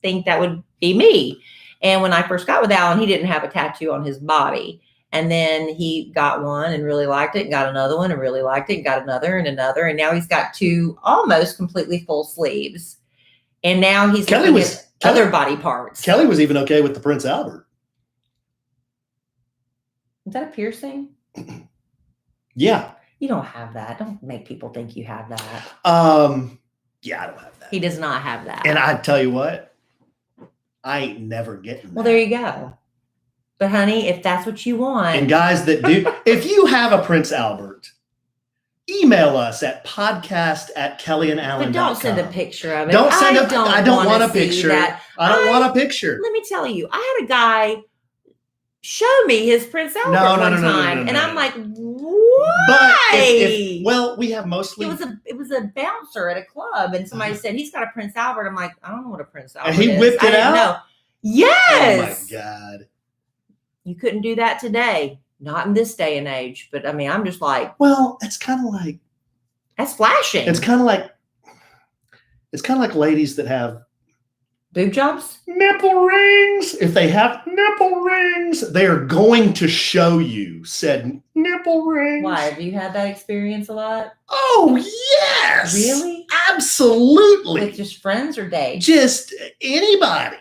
think that would be me. And when I first got with Alan, he didn't have a tattoo on his body. And then he got one and really liked it, and got another one and really liked it, and got another and another. And now he's got two almost completely full sleeves. And now he's looking at other body parts. Kellie was even okay with the Prince Albert. Is that a piercing? Yeah. You don't have that. Don't make people think you have that. Yeah, I don't have that. He does not have that. And I tell you what, I ain't never getting that. Well, there you go. But honey, if that's what you want. And guys that do, if you have a Prince Albert, email us at podcast@kellyandallen.com. But don't send a picture of it. Don't send I don't want a see picture. that. I don't want a picture. Let me tell you, I had a guy show me his Prince Albert one time, and I'm like, why? But well, we have mostly. It was a bouncer at a club, and somebody said he's got a Prince Albert. I'm like, I don't know what a Prince Albert is. And he whipped it out. No. Yes. Oh my God. You couldn't do that today. Not in this day and age. But I mean, I'm just like, well, it's kind of like that's flashing. It's kind of like ladies that have boob jobs, nipple rings. If they have nipple rings, they are going to show you said nipple rings. Why? Have you had that experience a lot? Oh yes. Really? Absolutely. With just friends or dates? Just anybody.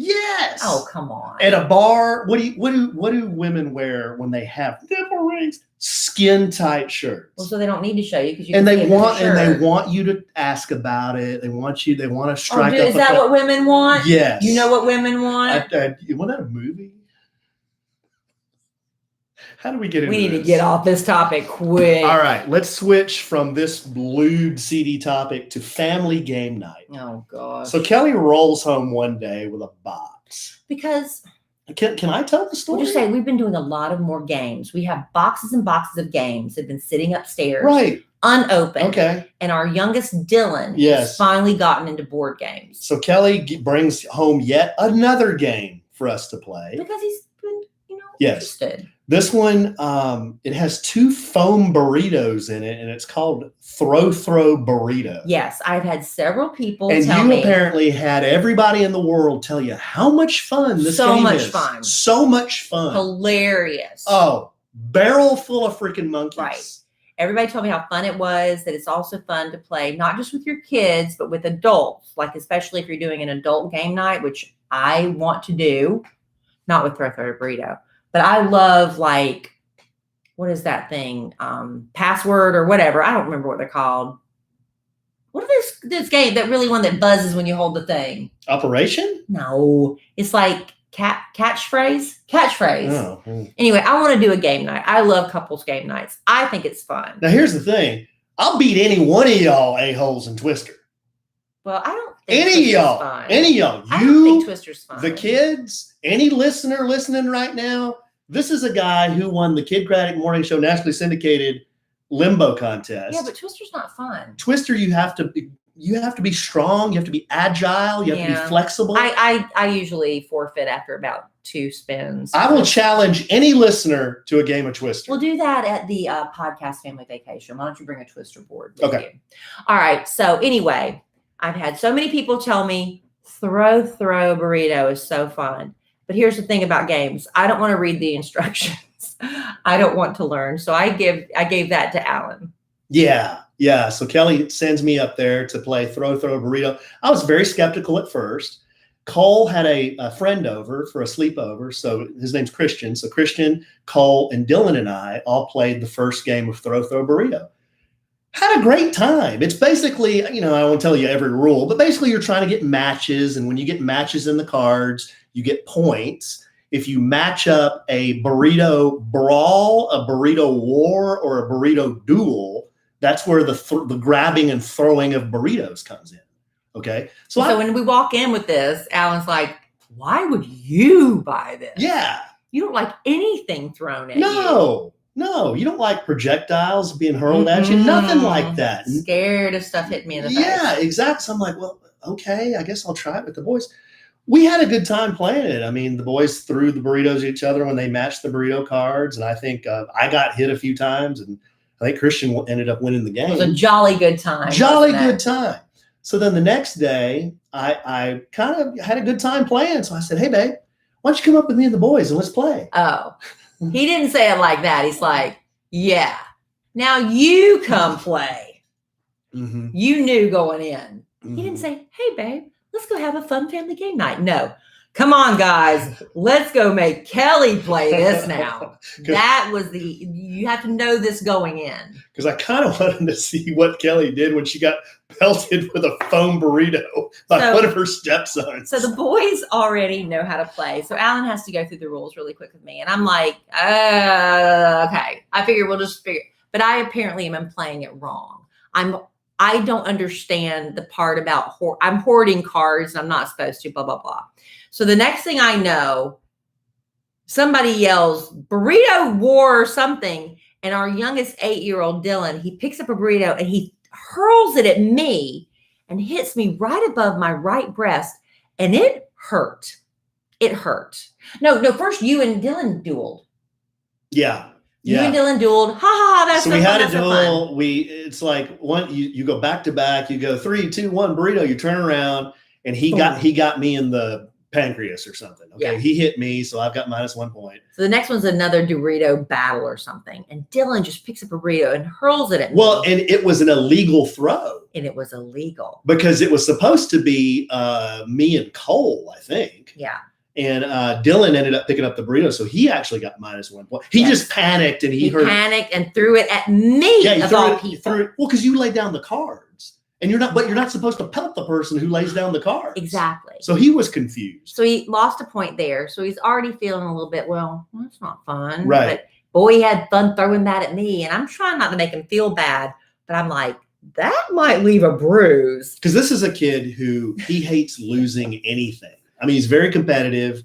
Yes. Oh, come on. At a bar, what do women wear when they have nipple rings? Skin tight shirts. Well, so they don't need to show you because you. And they want you to ask about it. They want to strike up. Is that what women want? Yes. You know what women want? Wasn't that a movie? How do we get into this? We need to get off this topic quick. All right, let's switch from this lewd, seedy topic to family game night. Oh, gosh. So Kellie rolls home one day with a box. Because... Can I tell the story? We'll just say we've been doing a lot of more games. We have boxes and boxes of games that have been sitting upstairs. Right. Unopened. Okay. And our youngest, Dylan, has finally gotten into board games. So Kellie brings home yet another game for us to play. Because he's been, interested. This one, it has 2 foam burritos in it, and it's called Throw Burrito. Yes, I've had several people and tell me. And you apparently had everybody in the world tell you how much fun this game is. So much fun. Hilarious. Oh, barrel full of freaking monkeys. Right. Everybody told me how fun it was, that it's also fun to play, not just with your kids, but with adults. Like, especially if you're doing an adult game night, which I want to do. Not with Throw Burrito. But I love, like, what is that thing? Password or whatever. I don't remember what they're called. What is this game? That really one that buzzes when you hold the thing? Operation? No. It's like catchphrase. Oh. Anyway, I want to do a game night. I love couples game nights. I think it's fun. Now, here's the thing. I'll beat any one of y'all a-holes in Twister. Well, I don't think Any of y'all. I don't think Twister's fun. The kids, any listener listening right now, this is a guy who won the Kidcratic Morning Show nationally syndicated limbo contest. Yeah, but Twister's not fun. Twister, you have to be strong, you have to be agile, you have to be flexible. I usually forfeit after about 2 spins. I will challenge any listener to a game of Twister. We'll do that at the podcast family vacation. Why don't you bring a Twister board with you? All right. So anyway, I've had so many people tell me throw burrito is so fun. But here's the thing about games. I don't want to read the instructions. I don't want to learn. So I gave that to Alan. Yeah. So Kellie sends me up there to play throw burrito. I was very skeptical at first. Cole had a friend over for a sleepover. So his name's Christian. So Christian, Cole, and Dylan and I all played the first game of throw burrito. Had a great time. It's basically, I won't tell you every rule, but basically you're trying to get matches. And when you get matches in the cards, you get points. If you match up a burrito brawl, a burrito war, or a burrito duel, that's where the grabbing and throwing of burritos comes in. Okay. So when we walk in with this, Alan's like, why would you buy this? Yeah. You don't like anything thrown at you. No, you don't like projectiles being hurled at you. Nothing like that. Scared of stuff hitting me in the face. Yeah, exactly. So I'm like, well, okay, I guess I'll try it with the boys. We had a good time playing it. I mean, the boys threw the burritos at each other when they matched the burrito cards. And I think I got hit a few times. And I think Christian ended up winning the game. It was a jolly good time. Good time. So then the next day, I kind of had a good time playing. So I said, hey, babe, why don't you come up with me and the boys and let's play? Oh, he didn't say it like that. He's like, yeah, now you come play. Mm-hmm. You knew going in. Mm-hmm. He didn't say, hey, babe, let's go have a fun family game night. No. Come on, guys. Let's go make Kellie play this now. That was you have to know this going in. Because I kind of wanted to see what Kellie did when she got pelted with a foam burrito by one of her stepsons. So the boys already know how to play. So Alan has to go through the rules really quick with me. And I'm like, okay. I figure but I apparently am playing it wrong. I don't understand the part about I'm hoarding cards and I'm not supposed to, blah, blah, blah. So the next thing I know, somebody yells burrito war or something. And our youngest 8-year-old Dylan, he picks up a burrito and he hurls it at me and hits me right above my right breast. And it hurt. It hurt. No, first you and Dylan dueled. Yeah. You and Dylan dueled. Ha ha ha. That's so so we fun, had a that's so fun. duel. It's like you go back to back, you go 3, 2, 1 burrito, you turn around, and he got me in the pancreas or something. Okay. Yeah. He hit me, so I've got -1 point. So the next one's another Dorito battle or something. And Dylan just picks up a burrito and hurls it at me. Well, and it was an illegal throw. And it was illegal. Because it was supposed to be me and Cole, I think. Yeah. And Dylan ended up picking up the burrito, so he actually got -1 point. He just panicked and he panicked and threw it at me. Yeah, he threw it. Well, because you laid down the cards, and you're not supposed to pelt the person who lays down the cards. Exactly. So he was confused. So he lost a point there. So he's already feeling a little bit. Well, that's not fun. Right. But boy, he had fun throwing that at me, and I'm trying not to make him feel bad, but I'm like, that might leave a bruise. Because this is a kid who he hates losing anything. I mean, he's very competitive.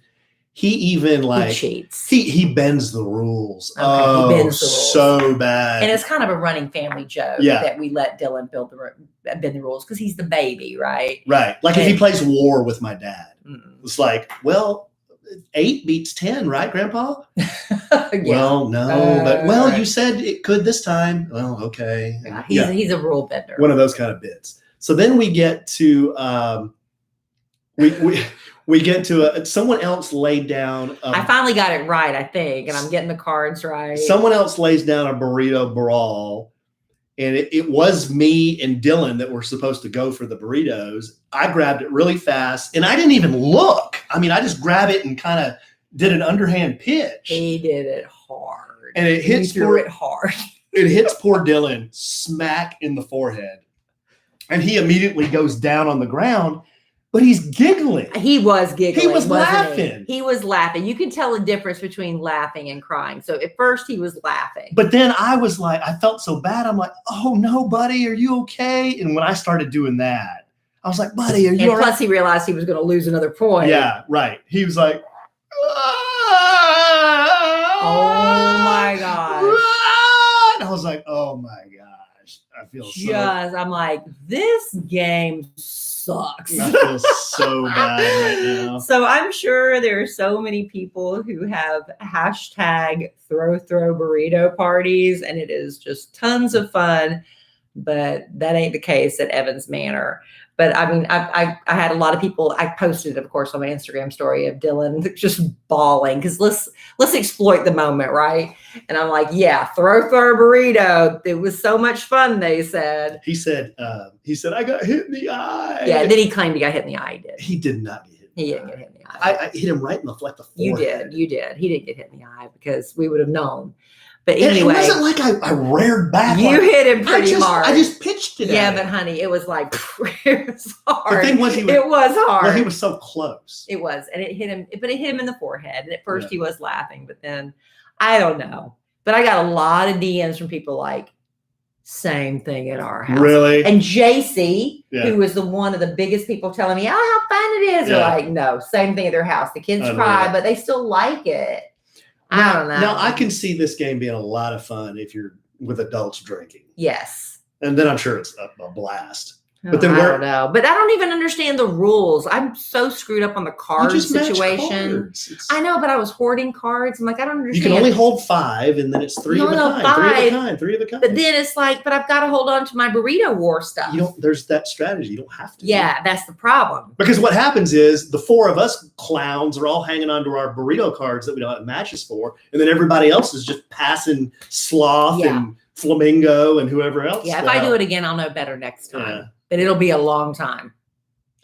He even he cheats. He bends the rules. Okay, he bends the rules so bad. And it's kind of a running family joke that we let Dylan bend the rules because he's the baby, right? Right. Like if he plays war with my dad, it's like, well, 8 beats 10, right, Grandpa? Well, no, but you said it could this time. Well, okay. Yeah, he's a rule bender. One of those kind of bits. So then we get to we get to someone else laid down. I finally got it right, I think, and I'm getting the cards right. Someone else lays down a Burrito Brawl, and it was me and Dylan that were supposed to go for the burritos. I grabbed it really fast, and I didn't even look. I mean, I just grabbed it and kind of did an underhand pitch. He did it hard, and it hits it hard. It hits poor Dylan smack in the forehead, and he immediately goes down on the ground. But he's giggling. He was giggling. He was laughing. He was laughing. You can tell the difference between laughing and crying. So at first he was laughing. But then I was like, I felt so bad. I'm like, oh no, buddy, are you okay? And when I started doing that, I was like, buddy, are you all right? Plus he realized he was going to lose another point. Yeah, right. He was like, oh my gosh. And I was like, oh my gosh. I feel I'm like, this game sucks. I feel so bad right now. So I'm sure there are so many people who have hashtag throw burrito parties, and it is just tons of fun, but that ain't the case at Evans Manor. But I mean, I had a lot of people. I posted, of course, on my Instagram story of Dylan just bawling because let's exploit the moment, right? And I'm like, yeah, throw burrito. It was so much fun. They said. He said, I got hit in the eye. Yeah, and then he claimed he got hit in the eye. He did not get hit. He didn't get hit in the eye. I hit him right in the forehead. You did. He didn't get hit in the eye because we would have known. But anyway, it wasn't like I reared back. You hit him pretty hard. I just pitched it. Yeah, but honey, it was like it was hard. The thing was, it was hard. Well, he was so close. It was, and it hit him. But it hit him in the forehead. And at first, he was laughing, but then I don't know. But I got a lot of DMs from people like, same thing at our house. Really? And JC, who was one of the biggest people telling me, "Oh, how fun it is!" They're like, "No, same thing at their house. The kids cry, but they still like it." I don't know. Now I can see this game being a lot of fun if you're with adults drinking. Yes. And then I'm sure it's a blast. But then I don't know. But I don't even understand the rules. I'm so screwed up on the card situation. I know, but I was hoarding cards. I'm like, I don't understand. You can only hold 5, and then it's 3 of a kind. 3 of a kind. But then it's like, but I've got to hold on to my burrito war stuff. There's that strategy. You don't have to. Yeah, that's the problem. Because what happens is the 4 of us clowns are all hanging on to our burrito cards that we don't have matches for, and then everybody else is just passing Sloth and Flamingo and whoever else. Yeah, if I do it again, I'll know better next time. Yeah. But it'll be a long time.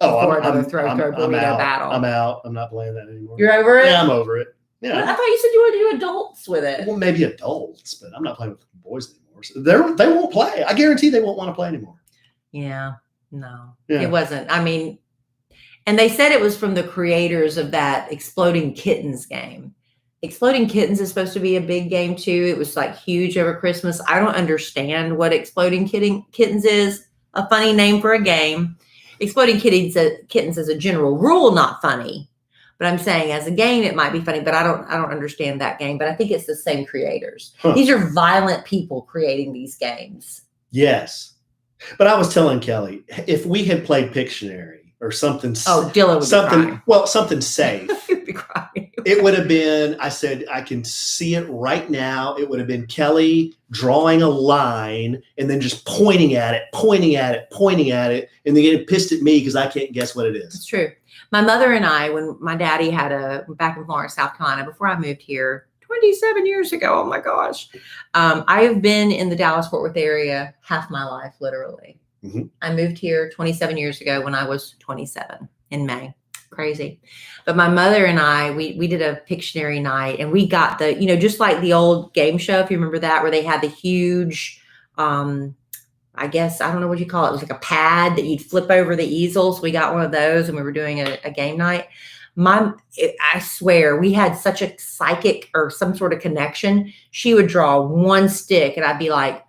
Oh, I'm throw burrito battle. I'm out. I'm not playing that anymore. You're over it? Yeah, I'm over it. Yeah. Well, I thought you said you wanted to do adults with it. Well, maybe adults, but I'm not playing with boys anymore. So they won't play. I guarantee they won't want to play anymore. Yeah. No. Yeah. It wasn't. I mean, and they said it was from the creators of that Exploding Kittens game. Exploding Kittens is supposed to be a big game too. It was like huge over Christmas. I don't understand what Exploding Kittens is. A funny name for a game. Exploding Kittens as a general rule, not funny. But I'm saying as a game, it might be funny, but I don't understand that game. But I think it's the same creators. Huh. These are violent people creating these games. Yes. But I was telling Kelly, if we had played Pictionary or something, Dylan would be crying. Well, something safe. He'd be crying. It would have been, I said, I can see it right now. It would have been Kelly drawing a line and then just pointing at it. And then getting pissed at me because I can't guess what it is. It's true. My mother and I, when my daddy had back in Florence, South Carolina, before I moved here 27 years ago. Oh my gosh. I have been in the Dallas-Fort Worth area half my life, literally. Mm-hmm. I moved here 27 years ago when I was 27 in May. Crazy. But my mother and I, we did a Pictionary night, and we got the, just like the old game show, if you remember that, where they had the huge, I guess, I don't know what you call it. It was like a pad that you'd flip over the easels. We got one of those, and we were doing a game night. I swear we had such a psychic or some sort of connection. She would draw one stick, and I'd be like,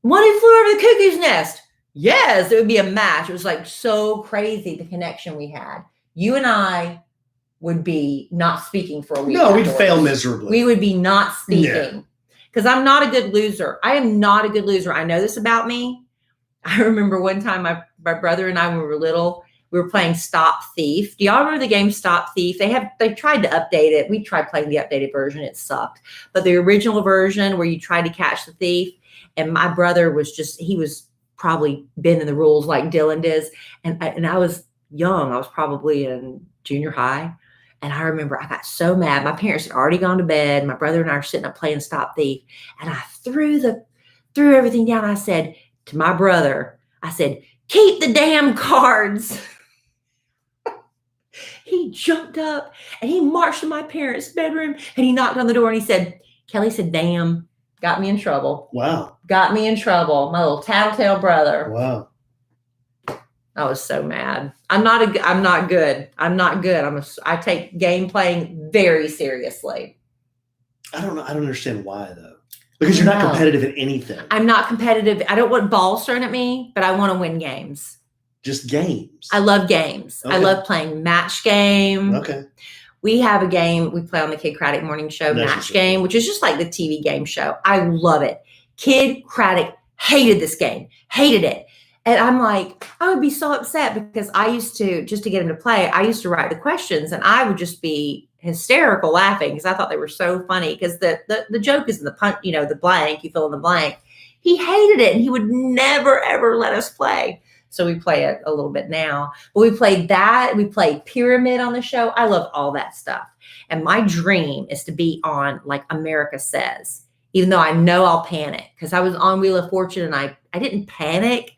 "One who flew over the cuckoo's nest." Yes, it would be a match. It was like so crazy, the connection we had. You and I would be not speaking for a week. No, we'd fail miserably. We would be not speaking because I'm not a good loser. I am not a good loser. I know this about me. I remember one time my brother and I, when we were little, we were playing Stop Thief. Do y'all remember the game Stop Thief? They tried to update it. We tried playing the updated version. It sucked. But the original version where you tried to catch the thief, and my brother he was probably been in the rules like Dylan does. And I was young. I was probably in junior high. And I remember I got so mad. My parents had already gone to bed. My brother and I were sitting up playing Stop Thief. And I threw everything down. I said to my brother, "Keep the damn cards." He jumped up and he marched to my parents' bedroom and he knocked on the door and he said, "Kelly said, damn." Got me in trouble. Wow. Got me in trouble. My little tattletale brother. Wow. I was so mad. I'm not good. I take game playing very seriously. I don't know. I don't understand why though. Because you're not competitive in anything. I'm not competitive. I don't want balls thrown at me, but I want to win games. Just games. I love games. Okay. I love playing Match Game. Okay. We have a game we play on the Kid Craddock morning show, Match Game, which is just like the TV game show. I love it. Kid Craddock hated this game, hated it. And I'm like, I would be so upset because I used to, just to get him to play, I used to write the questions and I would just be hysterical laughing because I thought they were so funny because the joke is in the blank, you fill in the blank. He hated it and he would never, ever let us play. So we play it a little bit now. But we played that. We played Pyramid on the show. I love all that stuff. And my dream is to be on like America Says, even though I know I'll panic because I was on Wheel of Fortune and I didn't panic,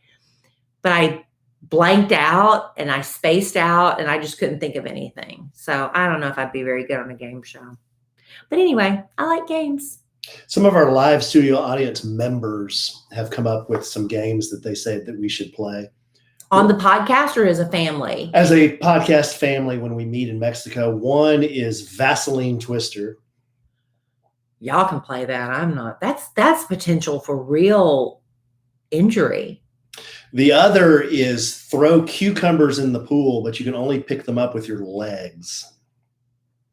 but I blanked out and I spaced out and I just couldn't think of anything. So I don't know if I'd be very good on a game show. But anyway, I like games. Some of our live studio audience members have come up with some games that they say that we should play. On the podcast or as a family? As a podcast family when we meet in Mexico. One is Vaseline Twister. Y'all can play that. I'm not. That's potential for real injury. The other is throw cucumbers in the pool, but you can only pick them up with your legs.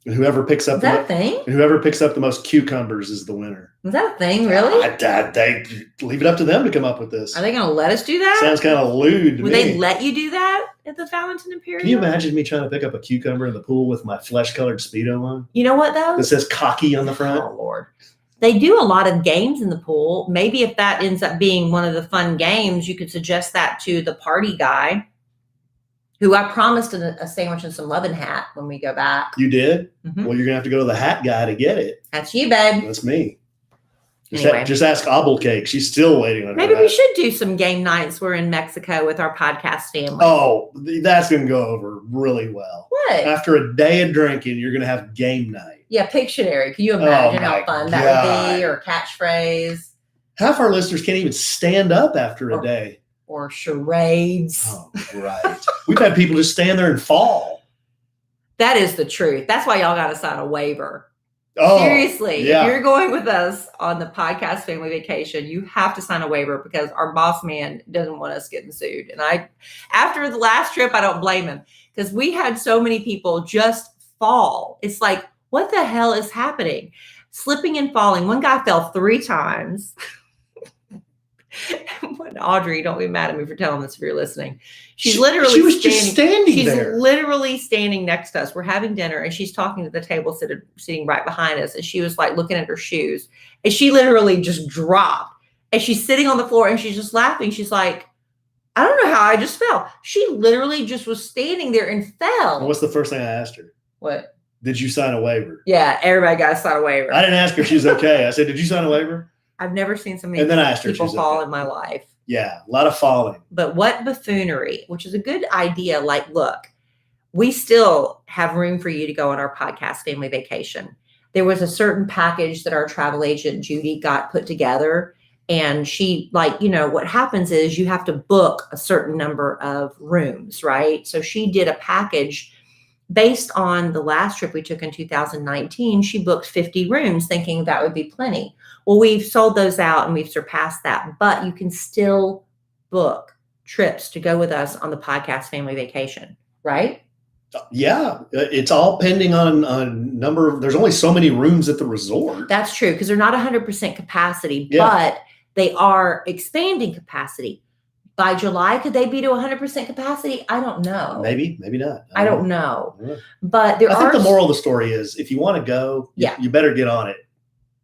And whoever picks up the most cucumbers is the winner. Is that a thing, really? They leave it up to them to come up with this. Are they going to let us do that? Sounds kind of lewd to me. Would they let you do that at the Valentin Imperial? Can you imagine me trying to pick up a cucumber in the pool with my flesh-colored Speedo on? You know what, though? That says cocky on the front. Oh, Lord. They do a lot of games in the pool. Maybe if that ends up being one of the fun games, you could suggest that to the party guy, who I promised a sandwich and some Lovin hat when we go back. You did? Mm-hmm. Well, you're going to have to go to the hat guy to get it. That's you, babe. That's me. Anyway. Just ask Obble She's still waiting on her. Maybe we should do some game nights. We're in Mexico with our podcast family. Oh, that's going to go over really well. What? After a day of drinking, you're going to have game night. Yeah, Pictionary. Can you imagine how fun that would be? Or catchphrase. Half our listeners can't even stand up after a day. Or charades. Oh, right. We've had people just stand there and fall. That is the truth. That's why y'all got to sign a waiver. Oh, Seriously, yeah. if you're going with us on the podcast family vacation, you have to sign a waiver because our boss man doesn't want us getting sued. And after the last trip, I don't blame him because we had so many people just fall. It's like, what the hell is happening? Slipping and falling. One guy fell 3 times. Audrey, don't be mad at me for telling this if you're listening. She was just standing she's there. literally standing next to us. We're having dinner and she's talking to the table sitting right behind us. And she was like looking at her shoes and she literally just dropped and she's sitting on the floor and she's just laughing. She's like, I don't know how I just fell. She literally just was standing there and fell. What's the first thing I asked her? What? Did you sign a waiver? Yeah, everybody got to sign a waiver. I didn't ask her if she's okay. I said, did you sign a waiver? I've never seen so many And then I asked her if people she's fall okay. in my life. Yeah, a lot of falling. But what buffoonery, which is a good idea. Like, look, we still have room for you to go on our podcast family vacation. There was a certain package that our travel agent, Judy, got put together. And she, like, you know, what happens is you have to book a certain number of rooms, right? So she did a package based on the last trip we took in 2019. She booked 50 rooms thinking that would be plenty. Well, we've sold those out and we've surpassed that, but you can still book trips to go with us on the podcast family vacation, right? Yeah, it's all pending on number of, there's only so many rooms at the resort. That's true, because they're not 100% capacity, Yeah. but they are expanding capacity. By July, could they be to 100% capacity? I don't know. Maybe not. I don't know. Yeah. But there I are think the moral of the story is if you want to go, you better get on it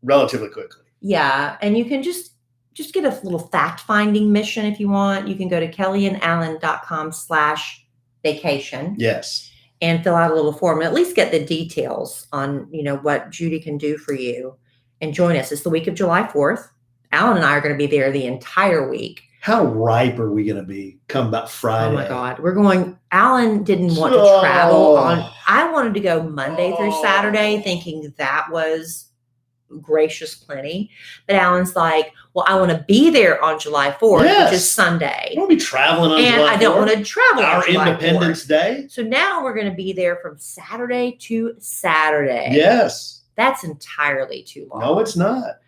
relatively quickly. Yeah, and you can just get a little fact-finding mission if you want. You can go to kellyandalan.com/vacation. Yes. And fill out a little form and at least get the details on, you know, what Judy can do for you and join us. It's the week of July 4th. Alan and I are going to be there the entire week. How ripe are we going to be come about Friday? Oh my God. We're going, Alan didn't want to travel on, I wanted to go Monday through Saturday thinking that was gracious plenty. But Alan's like, well, I want to be there on July 4th, which is Sunday. We won't be traveling on and July 4th. I don't want to travel our on July Independence 4th. Day. So now we're going to be there from Saturday to Saturday. Yes. That's entirely too long. No, it's not.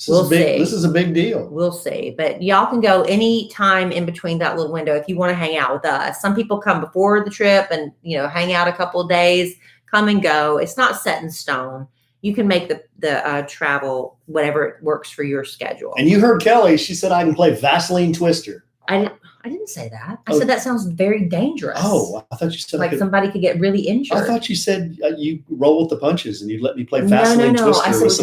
We'll see. This is a big deal. We'll see. But y'all can go any time in between that little window if you want to hang out with us. Some people come before the trip and, you know, hang out a couple of days, come and go. It's not set in stone. You can make the travel whatever works for your schedule. And you heard Kellie. She said I can play Vaseline Twister. I didn't say that. I said that sounds very dangerous. Oh, I thought you said like somebody could get really injured. I thought you said you roll with the punches and you'd let me play Vaseline Twister I said with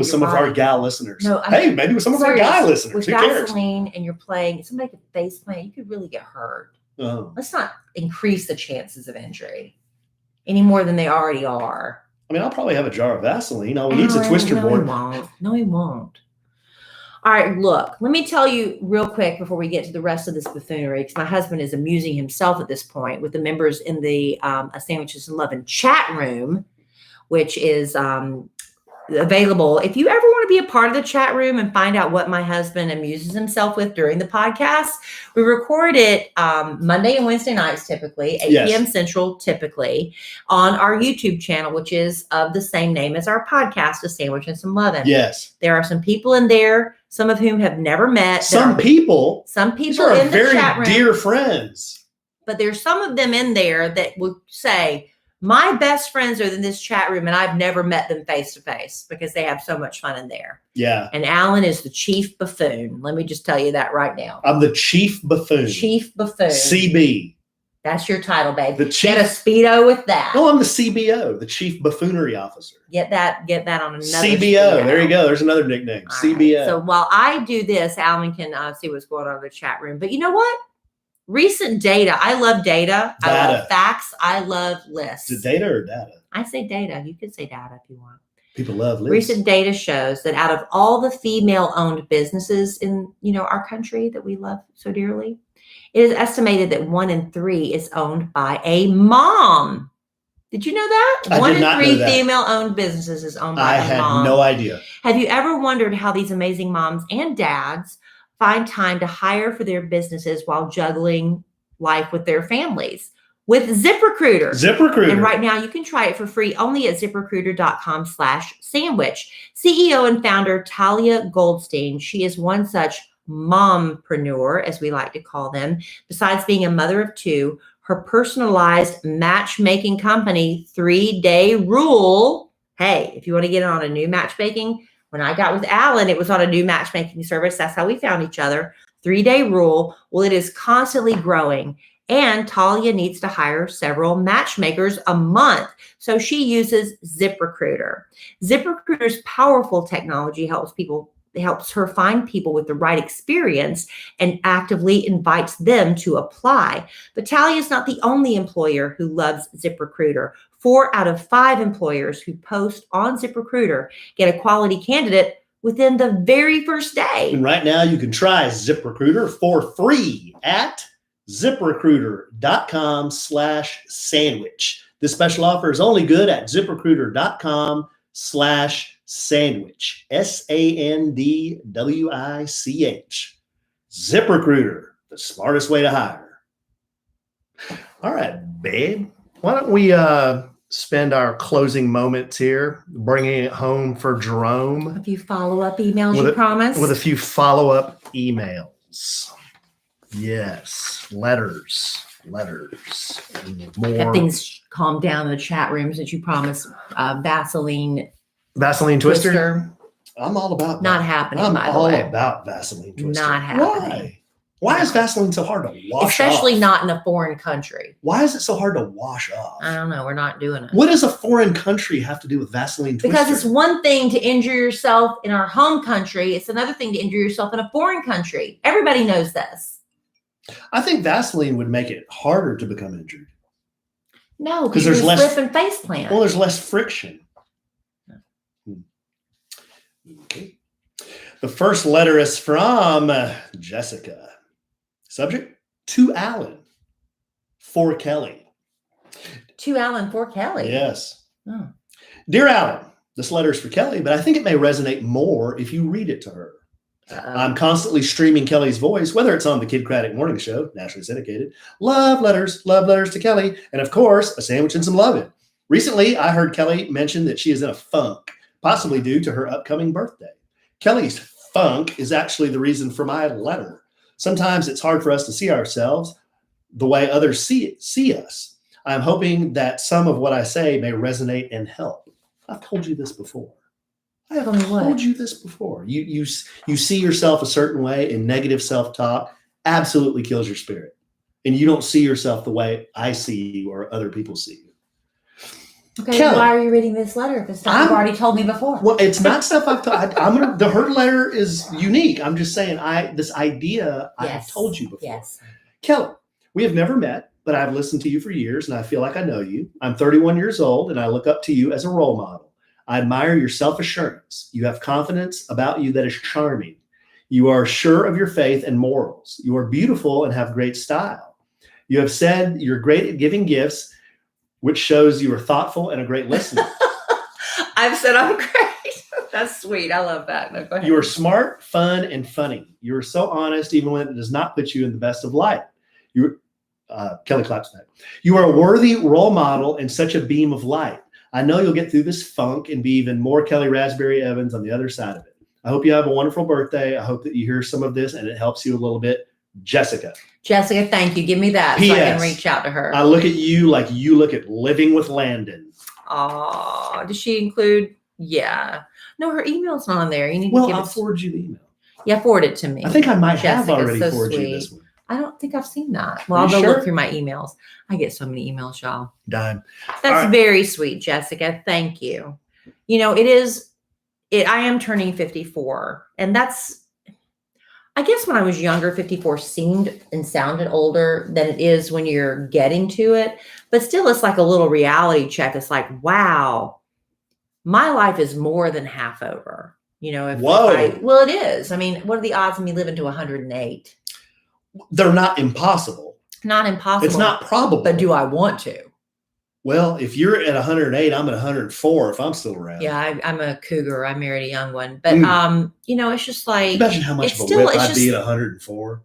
some of our gal listeners. No, hey, maybe with some of our guy listeners. With Who cares? Vaseline and you're playing, somebody could face plant, you could really get hurt. Oh. Let's not increase the chances of injury any more than they already are. I mean, I'll probably have a jar of Vaseline. All he needs a twister board. No, he won't. All right, look, let me tell you real quick before we get to the rest of this buffoonery, because my husband is amusing himself at this point with the members in the A Sandwiches and Lovin chat room, which is available. If you ever want to be a part of the chat room and find out what my husband amuses himself with during the podcast, we record it Monday and Wednesday nights, typically, 8 p.m. Central, typically, on our YouTube channel, which is of the same name as our podcast, A Sandwich and Some Lovin'. Yes. There are some people in there, some of whom have never met. Some people in the very chat room, dear friends. But there's some of them in there that will say, my best friends are in this chat room and I've never met them face to face because they have so much fun in there. Yeah. And Alan is the chief buffoon. Let me just tell you that right now. I'm the chief buffoon. Chief buffoon. CB. That's your title, babe. The chief, get a Speedo with that. No, I'm the CBO, the chief buffoonery officer. Get that on another CBO. Speedo. There you go. There's another nickname. All CBO. Right. So while I do this, Alan can see what's going on in the chat room. But you know what? Recent data. I love data. I love facts. I love lists. Is it data or data? I say data. You can say data if you want. People love lists. Recent data shows that out of all the female-owned businesses in our country that we love so dearly, it is estimated that 1 in 3 is owned by a mom. Did you know that? I One did not in 3 know that. female-owned businesses is owned by a mom. I had no idea. Have you ever wondered how these amazing moms and dads find time to hire for their businesses while juggling life with their families? with ZipRecruiter. ZipRecruiter. And right now you can try it for free only at ziprecruiter.com/sandwich. CEO and founder Talia Goldstein. She is one such mompreneur, as we like to call them. Besides being a mother of two, her personalized matchmaking company, 3-Day Rule. Hey, if you want to get on a new matchmaking, when I got with Alan, it was on a new matchmaking service. That's how we found each other. 3-Day Rule. Well, it is constantly growing. And Talia needs to hire several matchmakers a month. So she uses ZipRecruiter. ZipRecruiter's powerful technology helps her find people with the right experience and actively invites them to apply. But Talia is not the only employer who loves ZipRecruiter. 4 out of 5 employers who post on ZipRecruiter get a quality candidate within the very first day. And right now you can try ZipRecruiter for free at ziprecruiter.com/sandwich. This special offer is only good at ziprecruiter.com/sandwich. SANDWICH. ZipRecruiter, the smartest way to hire. All right, babe. Why don't we spend our closing moments here bringing it home for Jerome? A few follow-up emails, you promised? With a few follow-up emails. Yes, letters. More. Have things calmed down in the chat rooms that you promised. Vaseline Twister. I'm all about that. Not happening, I'm by the all way. about Vaseline Twister. Not happening. Why is Vaseline so hard to wash Especially off? not in a foreign country. Why is it so hard to wash off? I don't know. We're not doing it. What does a foreign country have to do with Vaseline Twister? Because it's one thing to injure yourself in our home country. It's another thing to injure yourself in a foreign country. Everybody knows this. I think Vaseline would make it harder to become injured. No, because there's less slip and face plant. Well, there's less friction. Okay. The first letter is from Jessica. Subject, to Alan for Kellie. To Alan for Kellie. Yes. Oh. Dear Alan, this letter is for Kellie, but I think it may resonate more if you read it to her. I'm constantly streaming Kellie's voice, whether it's on the Kid Craddock Morning Show, nationally syndicated, love letters to Kellie, and of course, a sandwich and some lovin'. Recently, I heard Kellie mention that she is in a funk, possibly due to her upcoming birthday. Kellie's funk is actually the reason for my letter. Sometimes it's hard for us to see ourselves the way others see us. I'm hoping that some of what I say may resonate and help. I've told you this before. I have told you this before. You see yourself a certain way, and negative self-talk absolutely kills your spirit. And you don't see yourself the way I see you or other people see you. Okay, Kellie, why are you reading this letter if it's stuff you've already told me before? Well, it's not stuff I've told. Her letter is unique. I'm just saying this idea I've told you before. Yes. Kellie, we have never met, but I've listened to you for years and I feel like I know you. I'm 31 years old and I look up to you as a role model. I admire your self-assurance. You have confidence about you that is charming. You are sure of your faith and morals. You are beautiful and have great style. You have said you're great at giving gifts, which shows you are thoughtful and a great listener. I've said I'm great. That's sweet. I love that. No, go ahead. You are smart, fun, and funny. You are so honest, even when it does not put you in the best of light. Kellie claps back. You are a worthy role model and such a beam of light. I know you'll get through this funk and be even more Kellie Rasberry Evans on the other side of it. I hope you have a wonderful birthday. I hope that you hear some of this and it helps you a little bit. Jessica. Jessica, thank you. Give me that so I can reach out to her. I look at you like you look at Living with Landon. Oh, does she include? Yeah. No, her email's not on there. You need to give I'll forward you the email. Yeah, forward it to me. I think I might have already forwarded you this one. I don't think I've seen that. Well, I'll go look through my emails. I get so many emails, y'all. Dime. That's very sweet, Jessica. Thank you. You know, I am turning 54. And that's, I guess when I was younger, 54 seemed and sounded older than it is when you're getting to it. But still, it's like a little reality check. It's like, wow, my life is more than half over. You know, well, it is. I mean, what are the odds of me living to 108? They're not impossible. Not impossible. It's not probable. But do I want to? Well, if you're at 108, I'm at 104 if I'm still around. Yeah, I'm a cougar. I married a young one. But, you know, it's just like. Imagine how much of a whip I'd be at 104.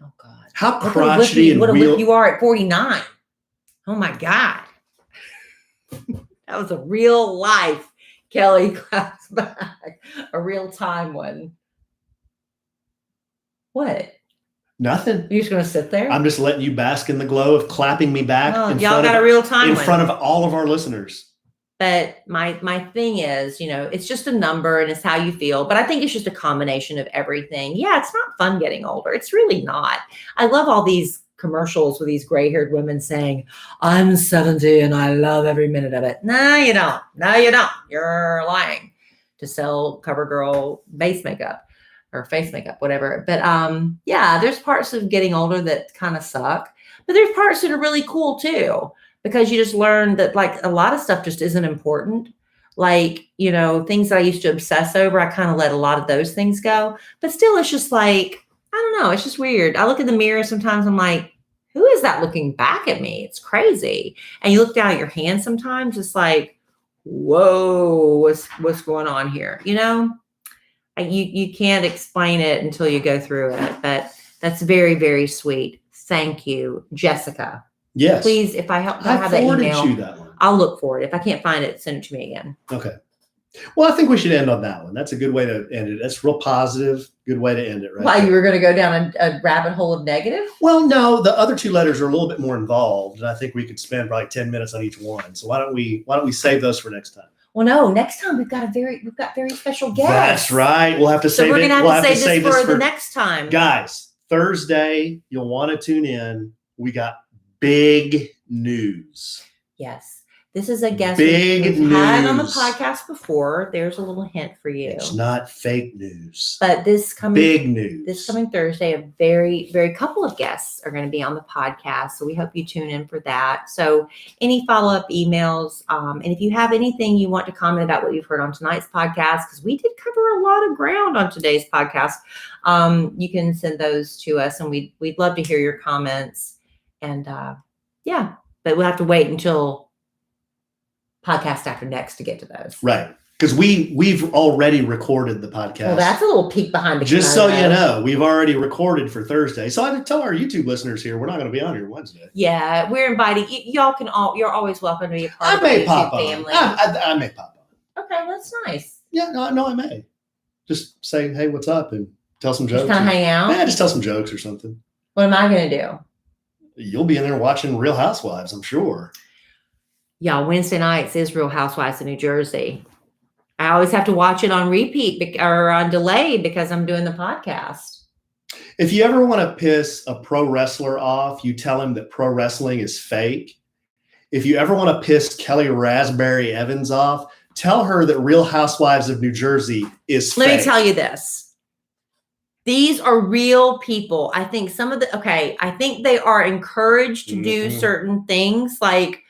Oh, God. How crotchety and what a whip you are at 49. Oh my God. That was a real life Kellie claps back. A real time one. What? Nothing. You're just going to sit there? I'm just letting you bask in the glow of clapping me back y'all got a real time in one. front of all of our listeners. But my thing is, it's just a number and it's how you feel. But I think it's just a combination of everything. Yeah, it's not fun getting older. It's really not. I love all these commercials with these gray-haired women saying, I'm 70 and I love every minute of it. No, you don't. No, you don't. You're lying to sell CoverGirl base makeup or face makeup, whatever. But yeah, there's parts of getting older that kind of suck. But there's parts that are really cool too. Because you just learn that like a lot of stuff just isn't important. Like, things that I used to obsess over, I kind of let a lot of those things go. But still, it's just like, I don't know. It's just weird. I look in the mirror sometimes. I'm like, who is that looking back at me? It's crazy. And you look down at your hand sometimes. It's like, whoa, what's going on here? You can't explain it until you go through it. But that's very, very sweet. Thank you, Jessica. Yes. Please, if I don't have that email, you that one. I'll look for it. If I can't find it, send it to me again. Okay. Well, I think we should end on that one. That's a good way to end it. That's real positive. Good way to end it, right? Why, you were going to go down a rabbit hole of negative? Well, no, the other two letters are a little bit more involved, and I think we could spend probably 10 minutes on each one. So why don't we save those for next time? Well, no, next time we've got very special guests. That's right. We'll have to So save we're it. going to We'll have to save save this this for the next time. Guys, Thursday, you'll want to tune in. We got big news. Yes. This is a guest we've had on the podcast before. There's a little hint for you. It's not fake news. But big news. This coming Thursday, a very, very couple of guests are going to be on the podcast. So we hope you tune in for that. So any follow-up emails, and if you have anything you want to comment about what you've heard on tonight's podcast, because we did cover a lot of ground on today's podcast, you can send those to us, and we'd love to hear your comments. And yeah, but we'll have to wait until podcast after next to get to those. Right. Because we've already recorded the podcast. Well, that's a little peek behind the Just so you know, we've already recorded for Thursday. So I tell our YouTube listeners here, we're not going to be on here Wednesday. Yeah, we're inviting y'all. You're always welcome to be a part of the YouTube family. I may pop on. Okay, that's nice. Yeah, no, I may. Just say, hey, what's up? And tell some jokes. Just kind of hang out? Yeah, just tell some jokes or something. What am I going to do? You'll be in there watching Real Housewives, I'm sure. Yeah, Wednesday nights is Real Housewives of New Jersey. I always have to watch it on repeat or on delay because I'm doing the podcast. If you ever want to piss a pro wrestler off, you tell him that pro wrestling is fake. If you ever want to piss Kellie Rasberry Evans off, tell her that Real Housewives of New Jersey is fake. Let me tell you this. These are real people. I think I think they are encouraged to do certain things like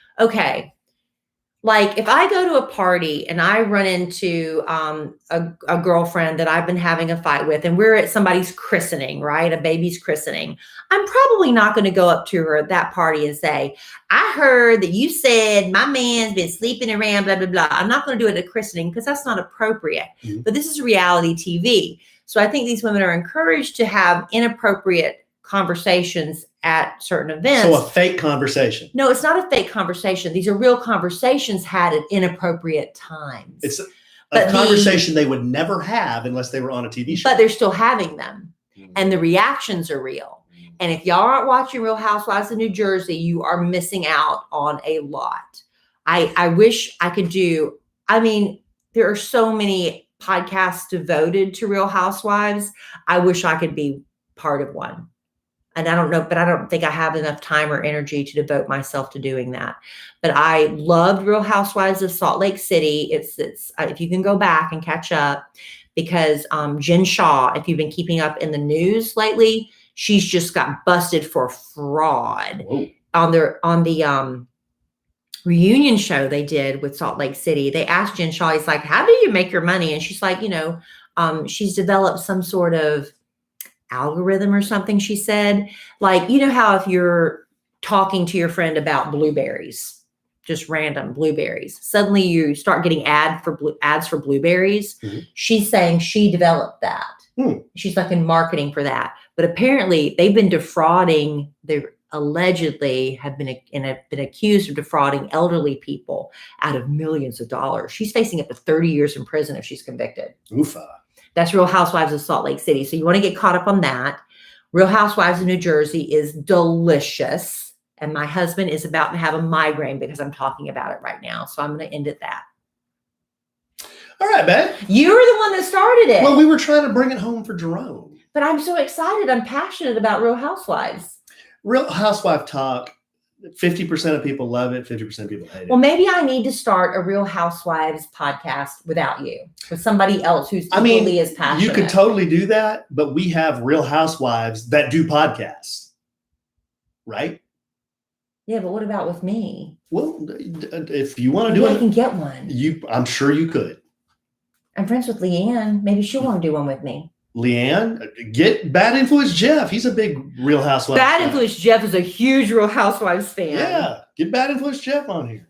if I go to a party and I run into a girlfriend that I've been having a fight with and we're at somebody's christening, right? A baby's christening. I'm probably not going to go up to her at that party and say, I heard that you said my man's been sleeping around, blah, blah, blah. I'm not going to do it at a christening because that's not appropriate. Mm-hmm. But this is reality TV. So I think these women are encouraged to have inappropriate conversations at certain events. So a fake conversation. No, it's not a fake conversation. These are real conversations had at inappropriate times. It's a conversation they would never have unless they were on a TV show. But they're still having them. And the reactions are real. And if y'all aren't watching Real Housewives of New Jersey, you are missing out on a lot. I wish I could there are so many podcasts devoted to Real Housewives. I wish I could be part of one. And I don't know, but I don't think I have enough time or energy to devote myself to doing that. But I loved Real Housewives of Salt Lake City. It's if you can go back and catch up, because Jen Shaw, if you've been keeping up in the news lately, she's just got busted for fraud. Whoa. on the reunion show they did with Salt Lake City. They asked Jen Shaw, he's like, how do you make your money? And she's like, she's developed some sort of algorithm or something. She said, like, how if you're talking to your friend about blueberries, just random blueberries, suddenly you start getting ads for blueberries. Mm-hmm. She's saying she developed that. She's like in marketing for that. But apparently they've been defrauding allegedly have been accused of defrauding elderly people out of millions of dollars. She's facing up to 30 years in prison if she's convicted. Oofa. That's Real Housewives of Salt Lake City. So you want to get caught up on that. Real Housewives of New Jersey is delicious. And my husband is about to have a migraine because I'm talking about it right now. So I'm going to end at that. All right, babe. You were the one that started it. Well, we were trying to bring it home for Jerome. But I'm so excited. I'm passionate about Real Housewives. Real Housewife talk. 50% of people love it. 50% of people hate it. Well, maybe I need to start a Real Housewives podcast without you, with somebody else who's equally as passionate. You could totally do that, but we have Real Housewives that do podcasts, right? Yeah, but what about with me? Well, if you want to Maybe do I it, can get one. I'm sure you could. I'm friends with Leanne. Maybe she'll want to do one with me. Leanne, get Bad Influence Jeff. He's a big Real Housewives Bad fan. Influence Jeff is a huge Real Housewives fan. Yeah, get Bad Influence Jeff on here.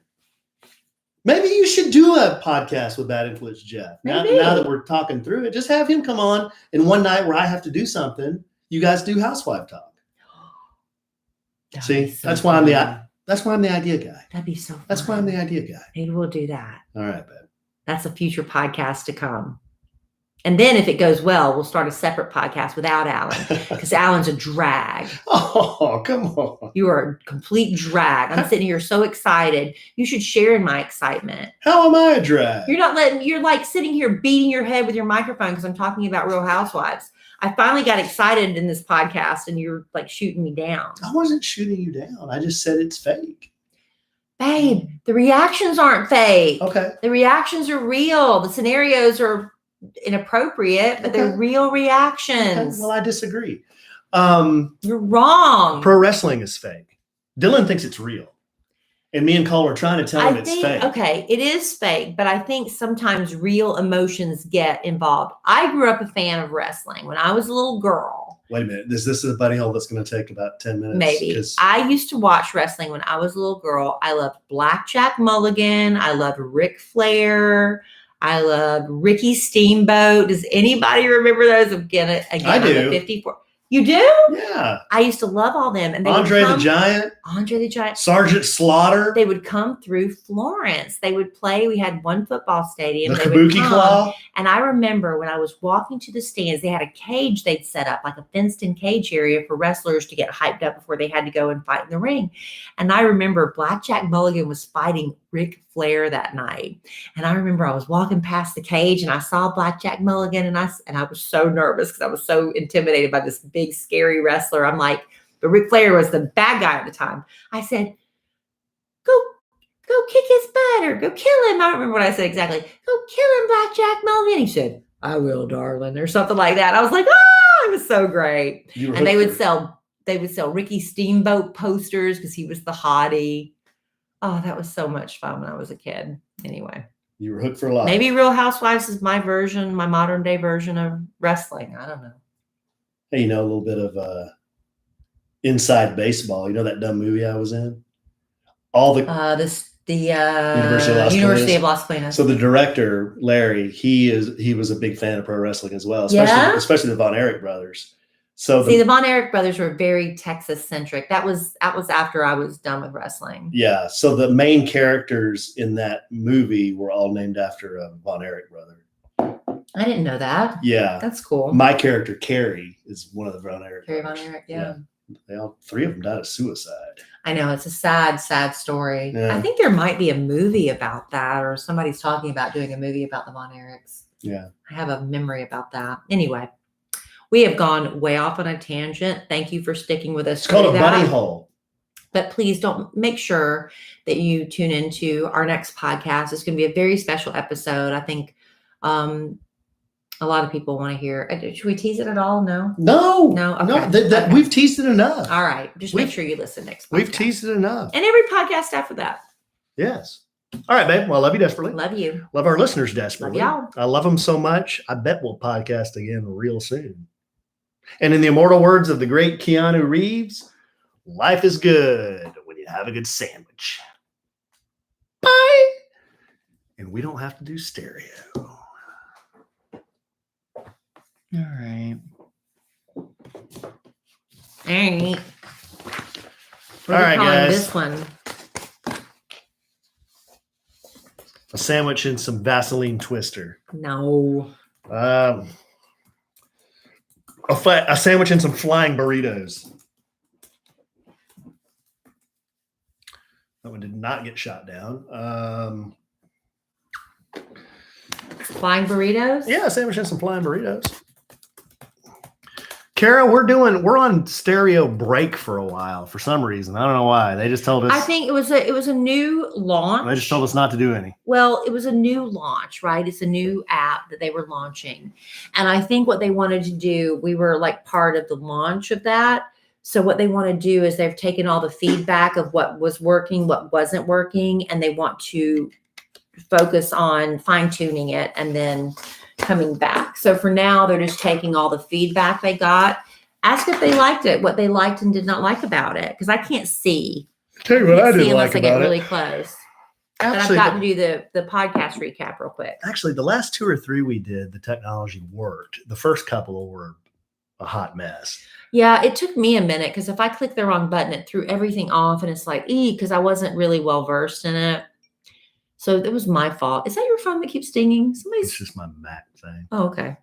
Maybe you should do a podcast with Bad Influence Jeff. Now that we're talking through it, just have him come on, and one night where I have to do something, you guys do housewife talk. See, that's why I'm the idea guy. That'd be so fun. That's why I'm the idea guy. Maybe we'll do that. All right, babe. That's a future podcast to come. And then if it goes well, we'll start a separate podcast without Alan, because Alan's a drag. Oh, come on. You are a complete drag. I'm sitting here so excited. You should share in my excitement. How am I a drag? You're like sitting here beating your head with your microphone because I'm talking about Real Housewives. I finally got excited in this podcast and you're like shooting me down. I wasn't shooting you down. I just said it's fake. Babe, the reactions aren't fake. Okay. The reactions are real. The scenarios are inappropriate, but they're real reactions. Okay. Well, I disagree. You're wrong. Pro wrestling is fake. Dylan thinks it's real. And me and Cole are trying to tell him it's fake. Okay, it is fake, but I think sometimes real emotions get involved. I grew up a fan of wrestling when I was a little girl. Wait a minute. This is a buddy hole that's going to take about 10 minutes. Maybe. I used to watch wrestling when I was a little girl. I loved Blackjack Mulligan. I loved Ric Flair. I loved Ricky Steamboat. Does anybody remember those? Again, I do. 54. You do? Yeah. I used to love all them. And Andre the Giant. Sergeant Slaughter. They would come through Florence. They would play. We had one football stadium. The Kabuki Claw. And I remember when I was walking to the stands, they had a cage they'd set up, like a fenced-in cage area for wrestlers to get hyped up before they had to go and fight in the ring. And I remember Blackjack Mulligan was fighting Ric Flair that night. And I remember I was walking past the cage and I saw Blackjack Mulligan and I was so nervous because I was so intimidated by this big, scary wrestler. I'm like, but Ric Flair was the bad guy at the time. I said, go kick his butt or go kill him. I don't remember what I said exactly. Go kill him, Blackjack Mulligan. He said, I will, darling, or something like that. I was like, it was so great. And they would sell Ricky Steamboat posters because he was the hottie. Oh, that was so much fun when I was a kid. Anyway. You were hooked for life. Maybe Real Housewives is my modern day version of wrestling. I don't know. Hey, a little bit of Inside Baseball. You know that dumb movie I was in? University of Las Colinas. So the director, Larry, he was a big fan of pro wrestling as well, especially the Von Erich brothers. So the Von Erich brothers were very Texas centric. That was after I was done with wrestling. Yeah. So the main characters in that movie were all named after a Von Erich brother. I didn't know that. Yeah. That's cool. My character, Carrie, is one of the Von Erich Carrie brothers. Von Erich, yeah. They all three of them died of suicide. I know. It's a sad, sad story. Yeah. I think there might be a movie about that, or somebody's talking about doing a movie about the Von Erichs. Yeah. I have a memory about that. Anyway, we have gone way off on a tangent. Thank you for sticking with us. It's called a bunny hole. But please don't make sure that you tune into our next podcast. It's going to be a very special episode. I think a lot of people want to hear. Should we tease it at all? No. Okay. No. We've teased it enough. All right. Just make sure you listen next podcast. We've teased it enough. And every podcast after that. Yes. All right, babe. Well, I love you desperately. Love you. Love our listeners desperately. Love y'all. I love them so much. I bet we'll podcast again real soon. And in the immortal words of the great Keanu Reeves, life is good when you have a good sandwich. Bye. And we don't have to do stereo. All right. What are All we right, calling guys. this one? A sandwich and some Vaseline twister. No. A sandwich and some flying burritos. That one did not get shot down. Flying burritos? Yeah, a sandwich and some flying burritos. Kara, we're on stereo break for a while for some reason. I don't know why. They just told us. I think it was a new launch. They just told us not to do any. Well, it was a new launch, right? It's a new app that they were launching. And I think what they wanted to do, we were like part of the launch of that. So what they want to do is they've taken all the feedback of what was working, what wasn't working, and they want to focus on fine-tuning it and then coming back. So for now, they're just taking all the feedback they got. Ask if they liked it, what they liked and did not like about it, because I can't see. Tell you what I didn't unless like I get about really it. close. But I've Actually, got to do the podcast recap real quick. Actually, the last 2 or 3 we did, the technology worked. The first couple were a hot mess. Yeah, it took me a minute because if I click the wrong button, it threw everything off, and it's like, because I wasn't really well versed in it. So it was my fault. Is that your phone that keeps dinging? It's just my Mac thing. Oh, okay.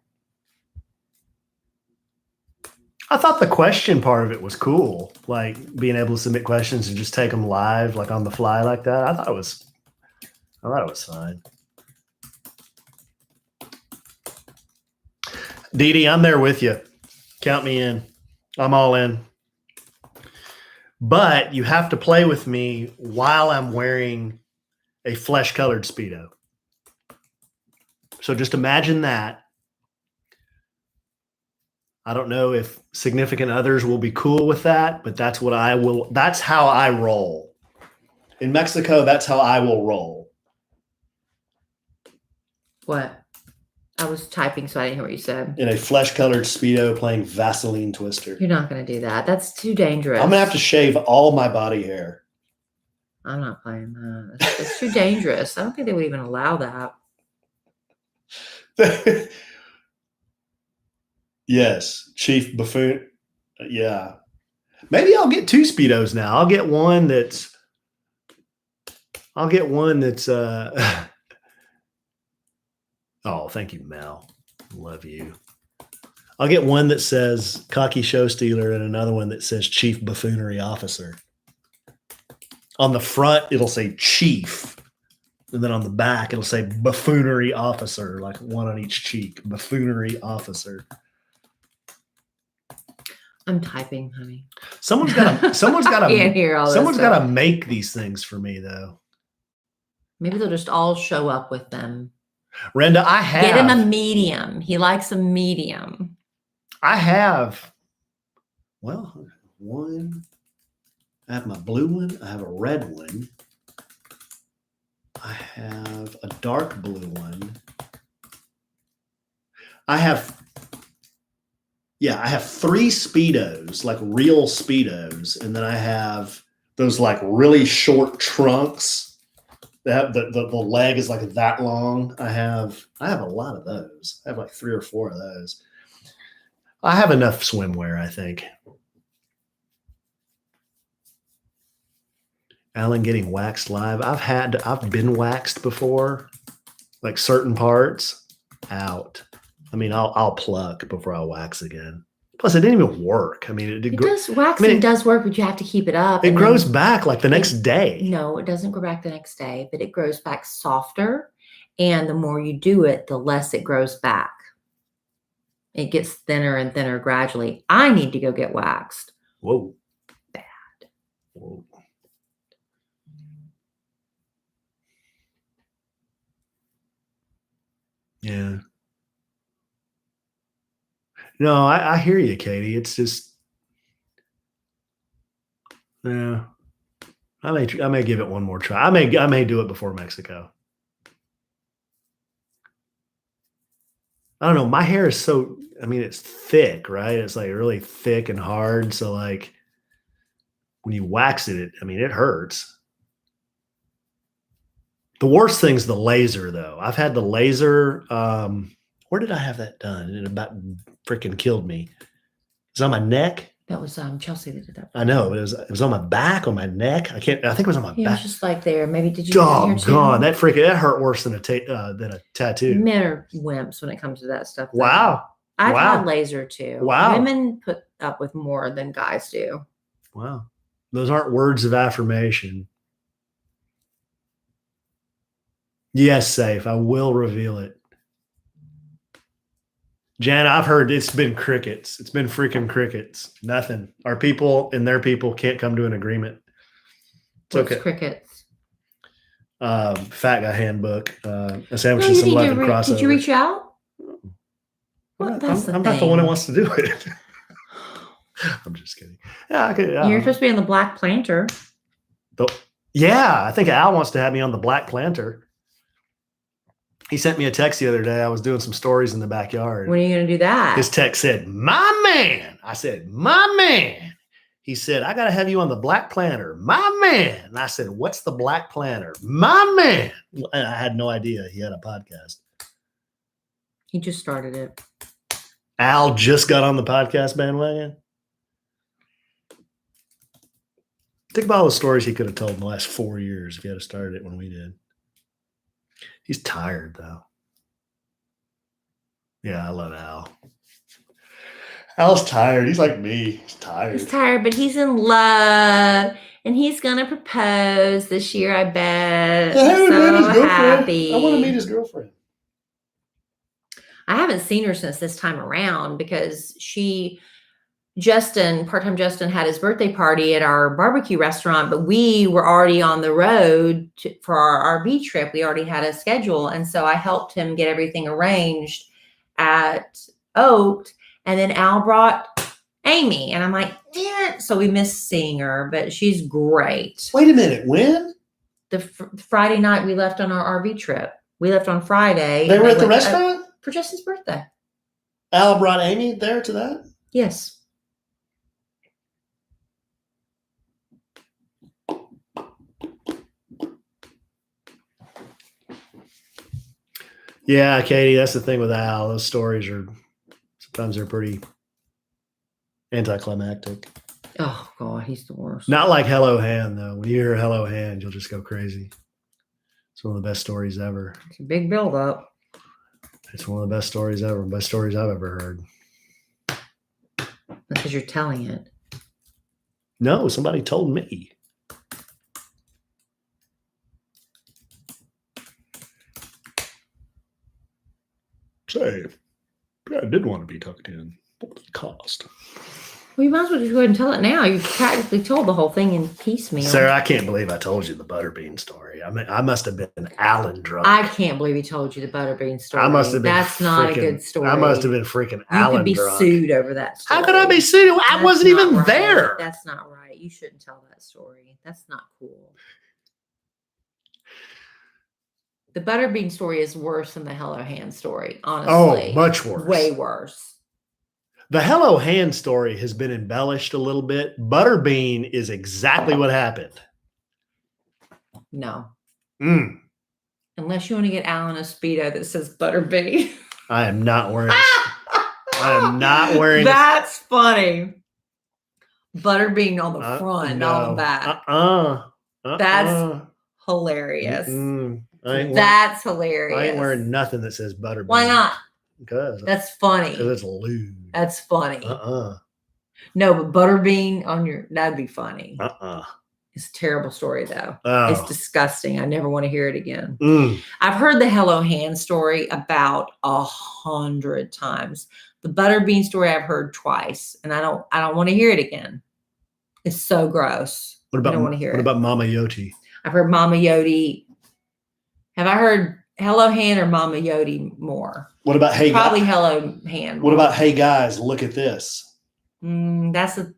I thought the question part of it was cool, like being able to submit questions and just take them live, like on the fly, like that. I thought it was fine. Dee Dee, I'm there with you. Count me in. I'm all in. But you have to play with me while I'm wearing a flesh-colored Speedo. So just imagine that. I don't know if significant others will be cool with that, but that's how I roll. In Mexico, that's how I will roll. What? I was typing, so I didn't hear what you said. In a flesh-colored Speedo playing Vaseline twister. You're not going to do that. That's too dangerous. I'm going to have to shave all my body hair. I'm not playing that. That's too dangerous. I don't think they would even allow that. Yes, Chief Buffoon. Yeah. Maybe I'll get 2 Speedos now. I'll get one that's oh, thank you, Mel. Love you. I'll get one that says cocky show stealer and another one that says chief buffoonery officer. On the front, it'll say chief. And then on the back, it'll say buffoonery officer, like one on each cheek. Buffoonery officer. I'm typing, honey. Someone's got Can't hear all this stuff. to make these things for me, though. Maybe they'll just all show up with them. Renda, I have. Get him a medium. He likes a medium. I have. Well, one. I have my blue one. I have a red one. I have a dark blue one. I have 3 Speedos, like real Speedos. And then I have those like really short trunks. That the leg is like that long. I have a lot of those. I have like 3 or 4 of those. I have enough swimwear, I think. Alan getting waxed live. I've been waxed before, like certain parts out. I mean, I'll pluck before I wax again. Plus, it didn't even work. I mean, Waxing does work, but you have to keep it up. It grows back like the next day. No, it doesn't grow back the next day, but it grows back softer. And the more you do it, the less it grows back. It gets thinner and thinner gradually. I need to go get waxed. Whoa. Bad. Whoa. Yeah. No, I hear you, Katie. It's just, yeah. I may give it one more try. I may do it before Mexico. I don't know. My hair is so, I mean, it's thick, right? It's like really thick and hard. So like when you wax it, I mean, it hurts. The worst thing's the laser, though. I've had the laser. Where did I have that done? It about freaking killed me. It's on my neck. That was Chelsea that did that. I know, but it was on my back, on my neck. I think it was on my It was back. just like there. Maybe did you get in here too? Doggone, that hurt worse than a tattoo. Men are wimps when it comes to that stuff. Though. Wow. I've Wow. had laser too. Wow. Women put up with more than guys do. Wow. Those aren't words of affirmation. Yes, safe. I will reveal it. Jan, I've heard it's been crickets. It's been freaking crickets. Nothing. Our people and their people can't come to an agreement. It's What's okay. Crickets? Fat guy handbook. A sandwich and some Lovin crossover. Did you reach out? I'm not the one who wants to do it. I'm just kidding. Yeah, You're supposed to be on the Black Planter. Yeah, I think Al wants to have me on the Black Planter. He sent me a text the other day. I was doing some stories in the backyard. When are you going to do that? His text said, "My man." I said, "My man." He said, "I got to have you on the Black Planter." My man. And I said, "What's the Black Planter?" My man. And I had no idea he had a podcast. He just started it. Al just got on the podcast bandwagon. Think about all the stories he could have told in the last 4 years if he had started it when we did. He's tired, though. Yeah, I love Al. Al's tired. He's like me. He's tired. He's tired, but he's in love. And he's going to propose this year, I bet. I haven't met his girlfriend. Happy. I want to meet his girlfriend. I haven't seen her since this time around because part-time Justin had his birthday party at our barbecue restaurant, but we were already on the road for our RV trip. We already had a schedule. And so I helped him get everything arranged at Oaked. And then Al brought Amy. And I'm like, damn it. So we missed seeing her, but she's great. Wait a minute. When? The Friday night we left on our RV trip. We left on Friday. They were at the restaurant? For Justin's birthday. Al brought Amy there to that? Yes. Yeah, Katie, that's the thing with Al. Those stories sometimes they're pretty anticlimactic. Oh, God, he's the worst. Not like Hello Hand, though. When you hear Hello Hand, you'll just go crazy. It's one of the best stories ever. It's a big buildup. It's one of the best stories ever. Best stories I've ever heard. Because you're telling it. No, somebody told me. Say, I did want to be tucked in. What would it cost? Well, you might as well just go ahead and tell it now. You practically told the whole thing in piecemeal. Sarah, I can't believe I told you the butterbean story. I mean, I must have been Alan drunk. I can't believe he told you the butterbean story. I must have been. That's not a good story. I must have been freaking Alan drunk. You could be sued over that story. How could I be sued? I wasn't even there. That's not right. You shouldn't tell that story. That's not cool. The butterbean story is worse than the Hello Hand story, honestly. Oh, much worse. Way worse. The Hello Hand story has been embellished a little bit. Butterbean is exactly what happened. No. Unless you want to get Alan a Speedo that says Butterbean. I am not wearing. I am not wearing. That's funny. Butterbean on the front, not on the back. That's hilarious. That's hilarious. I ain't wearing nothing that says Butterbean. Why not? Because that's funny. Because it's lewd. That's funny. No, but Butterbean that'd be funny. It's a terrible story though. Oh. It's disgusting. I never want to hear it again. I've heard the Hello Hand story about 100 times. The Butterbean story I've heard twice, and I don't want to hear it again. It's so gross. I don't want to hear it. What about Mama Yoti? I've heard Mama Yoti. Have I heard Hello Hand or Mama Yoti more? What about Probably Hello Hand. What about Hey Guys, look at this? That's a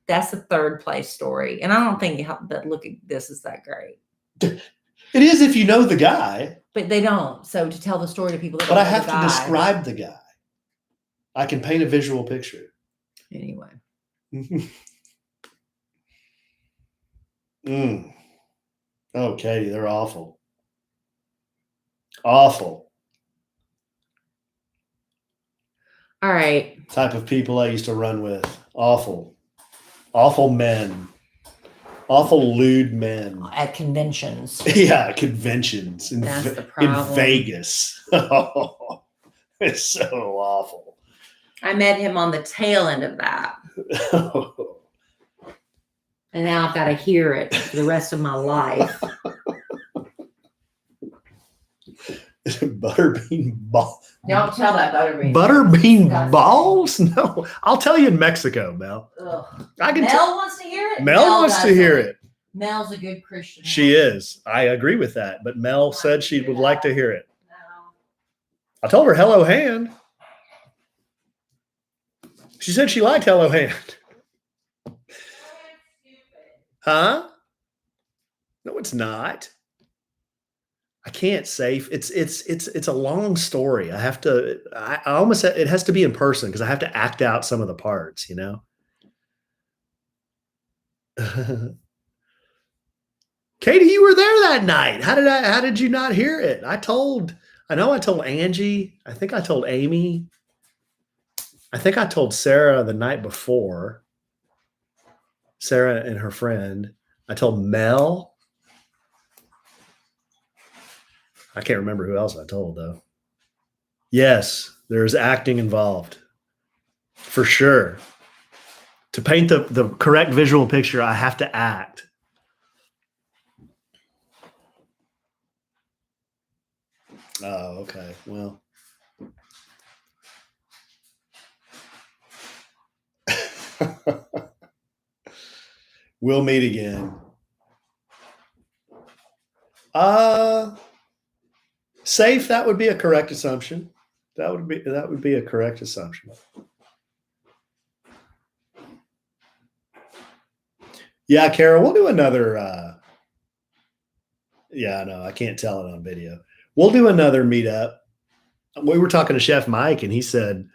third place story, and I don't think that Look at This is that great. It is if you know the guy, but they don't. So to tell the story to people, that but I have to describe the guy. I can paint a visual picture. Anyway. Oh, Katie, they're awful. Awful. All right. Type of people I used to run with. Awful. Awful men. Awful lewd men. At conventions. Yeah, conventions in, That's the in problem. Vegas. It's so awful. I met him on the tail end of that. And now I've got to hear it for the rest of my life. Butterbean ball. Don't tell that butterbean. Butterbean balls? No, I'll tell you in Mexico, Mel. Ugh. I can. Mel wants to hear it. Mel wants to hear it. Mel's a good Christian. She is. I agree with that. But Mel said she would like to hear it. No. I told her hello hand. She said she liked hello hand. Huh? No, it's not. I can't say it's a long story. I have to. I almost it has to be in person because I have to act out some of the parts. You know. Katie, you were there that night. How did you not hear it? I know I told Angie. I think I told Amy. I think I told Sarah the night before. Sarah and her friend. I told Mel. I can't remember who else I told though. Yes, there's acting involved. For sure. To paint the correct visual picture, I have to act. Oh, okay. Well. We'll meet again. Safe, that would be a correct assumption. That would be a correct assumption. Yeah, Kara, we'll do another yeah, no, I can't tell it on video. We'll do another meetup. We were talking to Chef Mike and he said,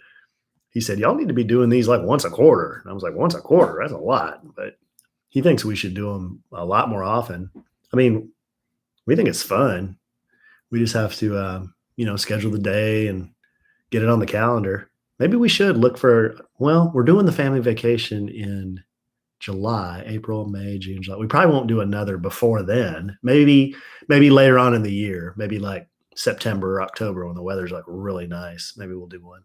y'all need to be doing these like once a quarter. And I was like, once a quarter, that's a lot. But he thinks we should do them a lot more often. I mean, we think it's fun. We just have to, schedule the day and get it on the calendar. Maybe we should look for, we're doing the family vacation in July, April, May, June, July. We probably won't do another before then. Maybe later on in the year, maybe like September or October when the weather's like really nice. Maybe we'll do one.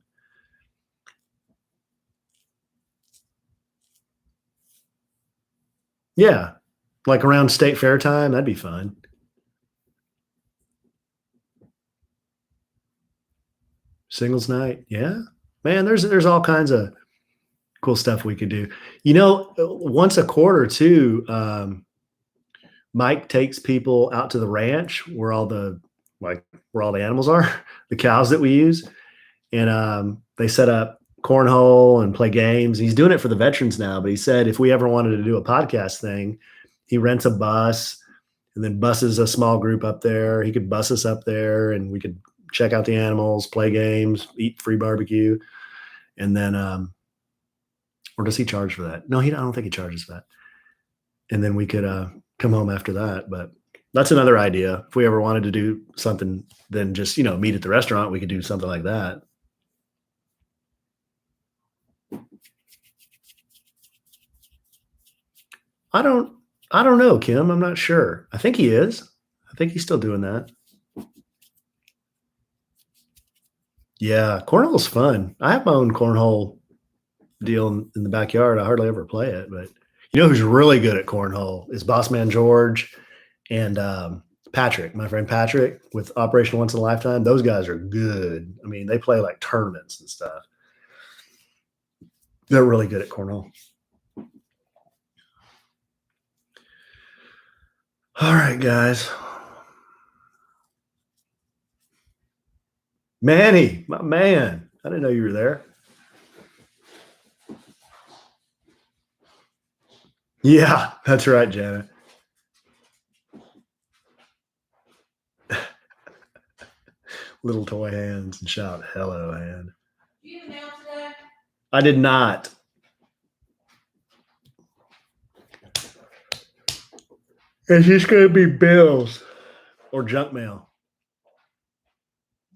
Yeah. Like around state fair time, that'd be fun. Singles night. Yeah, man, there's all kinds of cool stuff we could do. Once a quarter too, Mike takes people out to the ranch where all the animals are, the cows that we use. And they set up cornhole and play games. He's doing it for the veterans now, but he said if we ever wanted to do a podcast thing, he rents a bus and then buses a small group up there. He could bus us up there and we could check out the animals, play games, eat free barbecue. And then, or does he charge for that? No, I don't think he charges for that. And then we could come home after that. But that's another idea. If we ever wanted to do something, then just, meet at the restaurant, we could do something like that. I don't know, Kim. I'm not sure. I think he is. I think he's still doing that. Yeah, cornhole's fun. I have my own cornhole deal in the backyard. I hardly ever play it, but who's really good at cornhole is Boss Man George and Patrick, my friend Patrick with Operation Once in a Lifetime. Those guys are good. I mean, they play like tournaments and stuff. They're really good at cornhole. All right, guys. Manny, my man. I didn't know you were there. Yeah, that's right, Janet. Little toy hands and shout hello, hand. Did you mail today? I did not. It's just going to be bills or junk mail.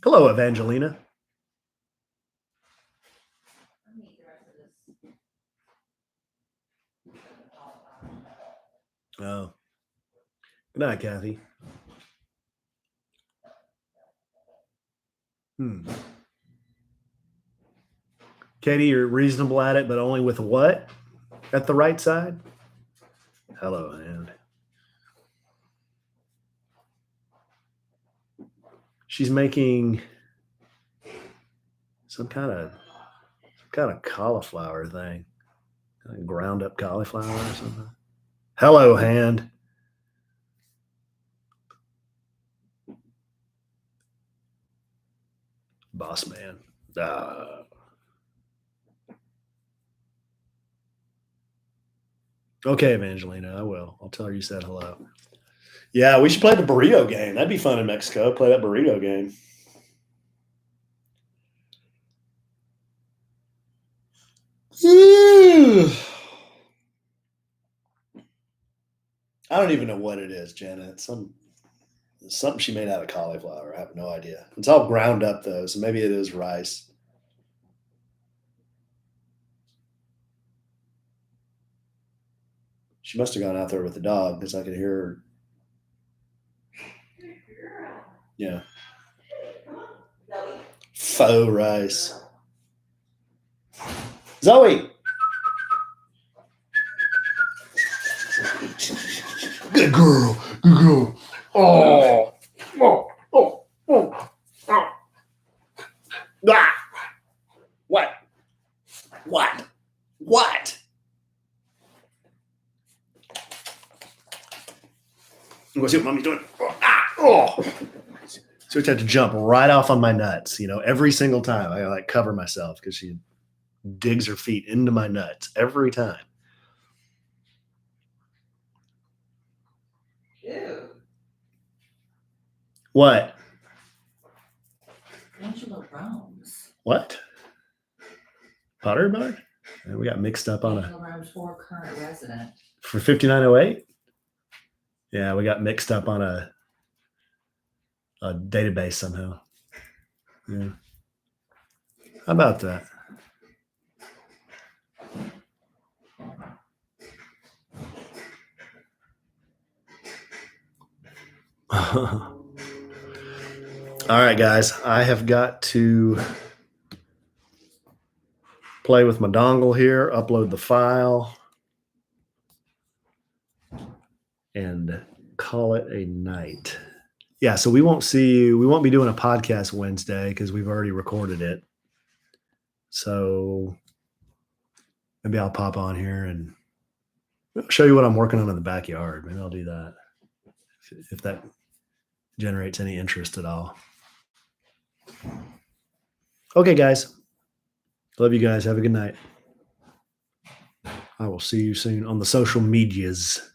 Hello, Evangelina. Oh, good night, Kathy. Katie, you're reasonable at it, but only with what at the right side? Hello, and she's making some kind of cauliflower thing, ground up cauliflower or something. Hello, hand. Boss man. Okay, Evangelina, I will. I'll tell her you said hello. Yeah, we should play the burrito game. That'd be fun in Mexico. Play that burrito game. I don't even know what it is, Jenna. It's something she made out of cauliflower. I have no idea. It's all ground up though, so maybe it is rice. She must have gone out there with the dog because I could hear her. Yeah. Faux rice. Zoe. Good girl. Good girl. Oh. Oh. Oh. Oh. Oh. Ah. What? What? What? You want to see what mommy's doing? Oh. Ah. Oh. So she had to jump right off on my nuts, every single time. I like cover myself because she digs her feet into my nuts every time. Ew. What? Angela Rome's. What? Pottery Barn? And we got mixed up on Angela Rome's for current resident. For 5908? Yeah, we got mixed up on a database somehow. Yeah. How about that? All right, guys. I have got to play with my dongle here, upload the file, and call it a night. Yeah, so we won't be doing a podcast Wednesday because we've already recorded it. So maybe I'll pop on here and show you what I'm working on in the backyard. Maybe I'll do that if that generates any interest at all. Okay, guys. Love you guys. Have a good night. I will see you soon on the social medias.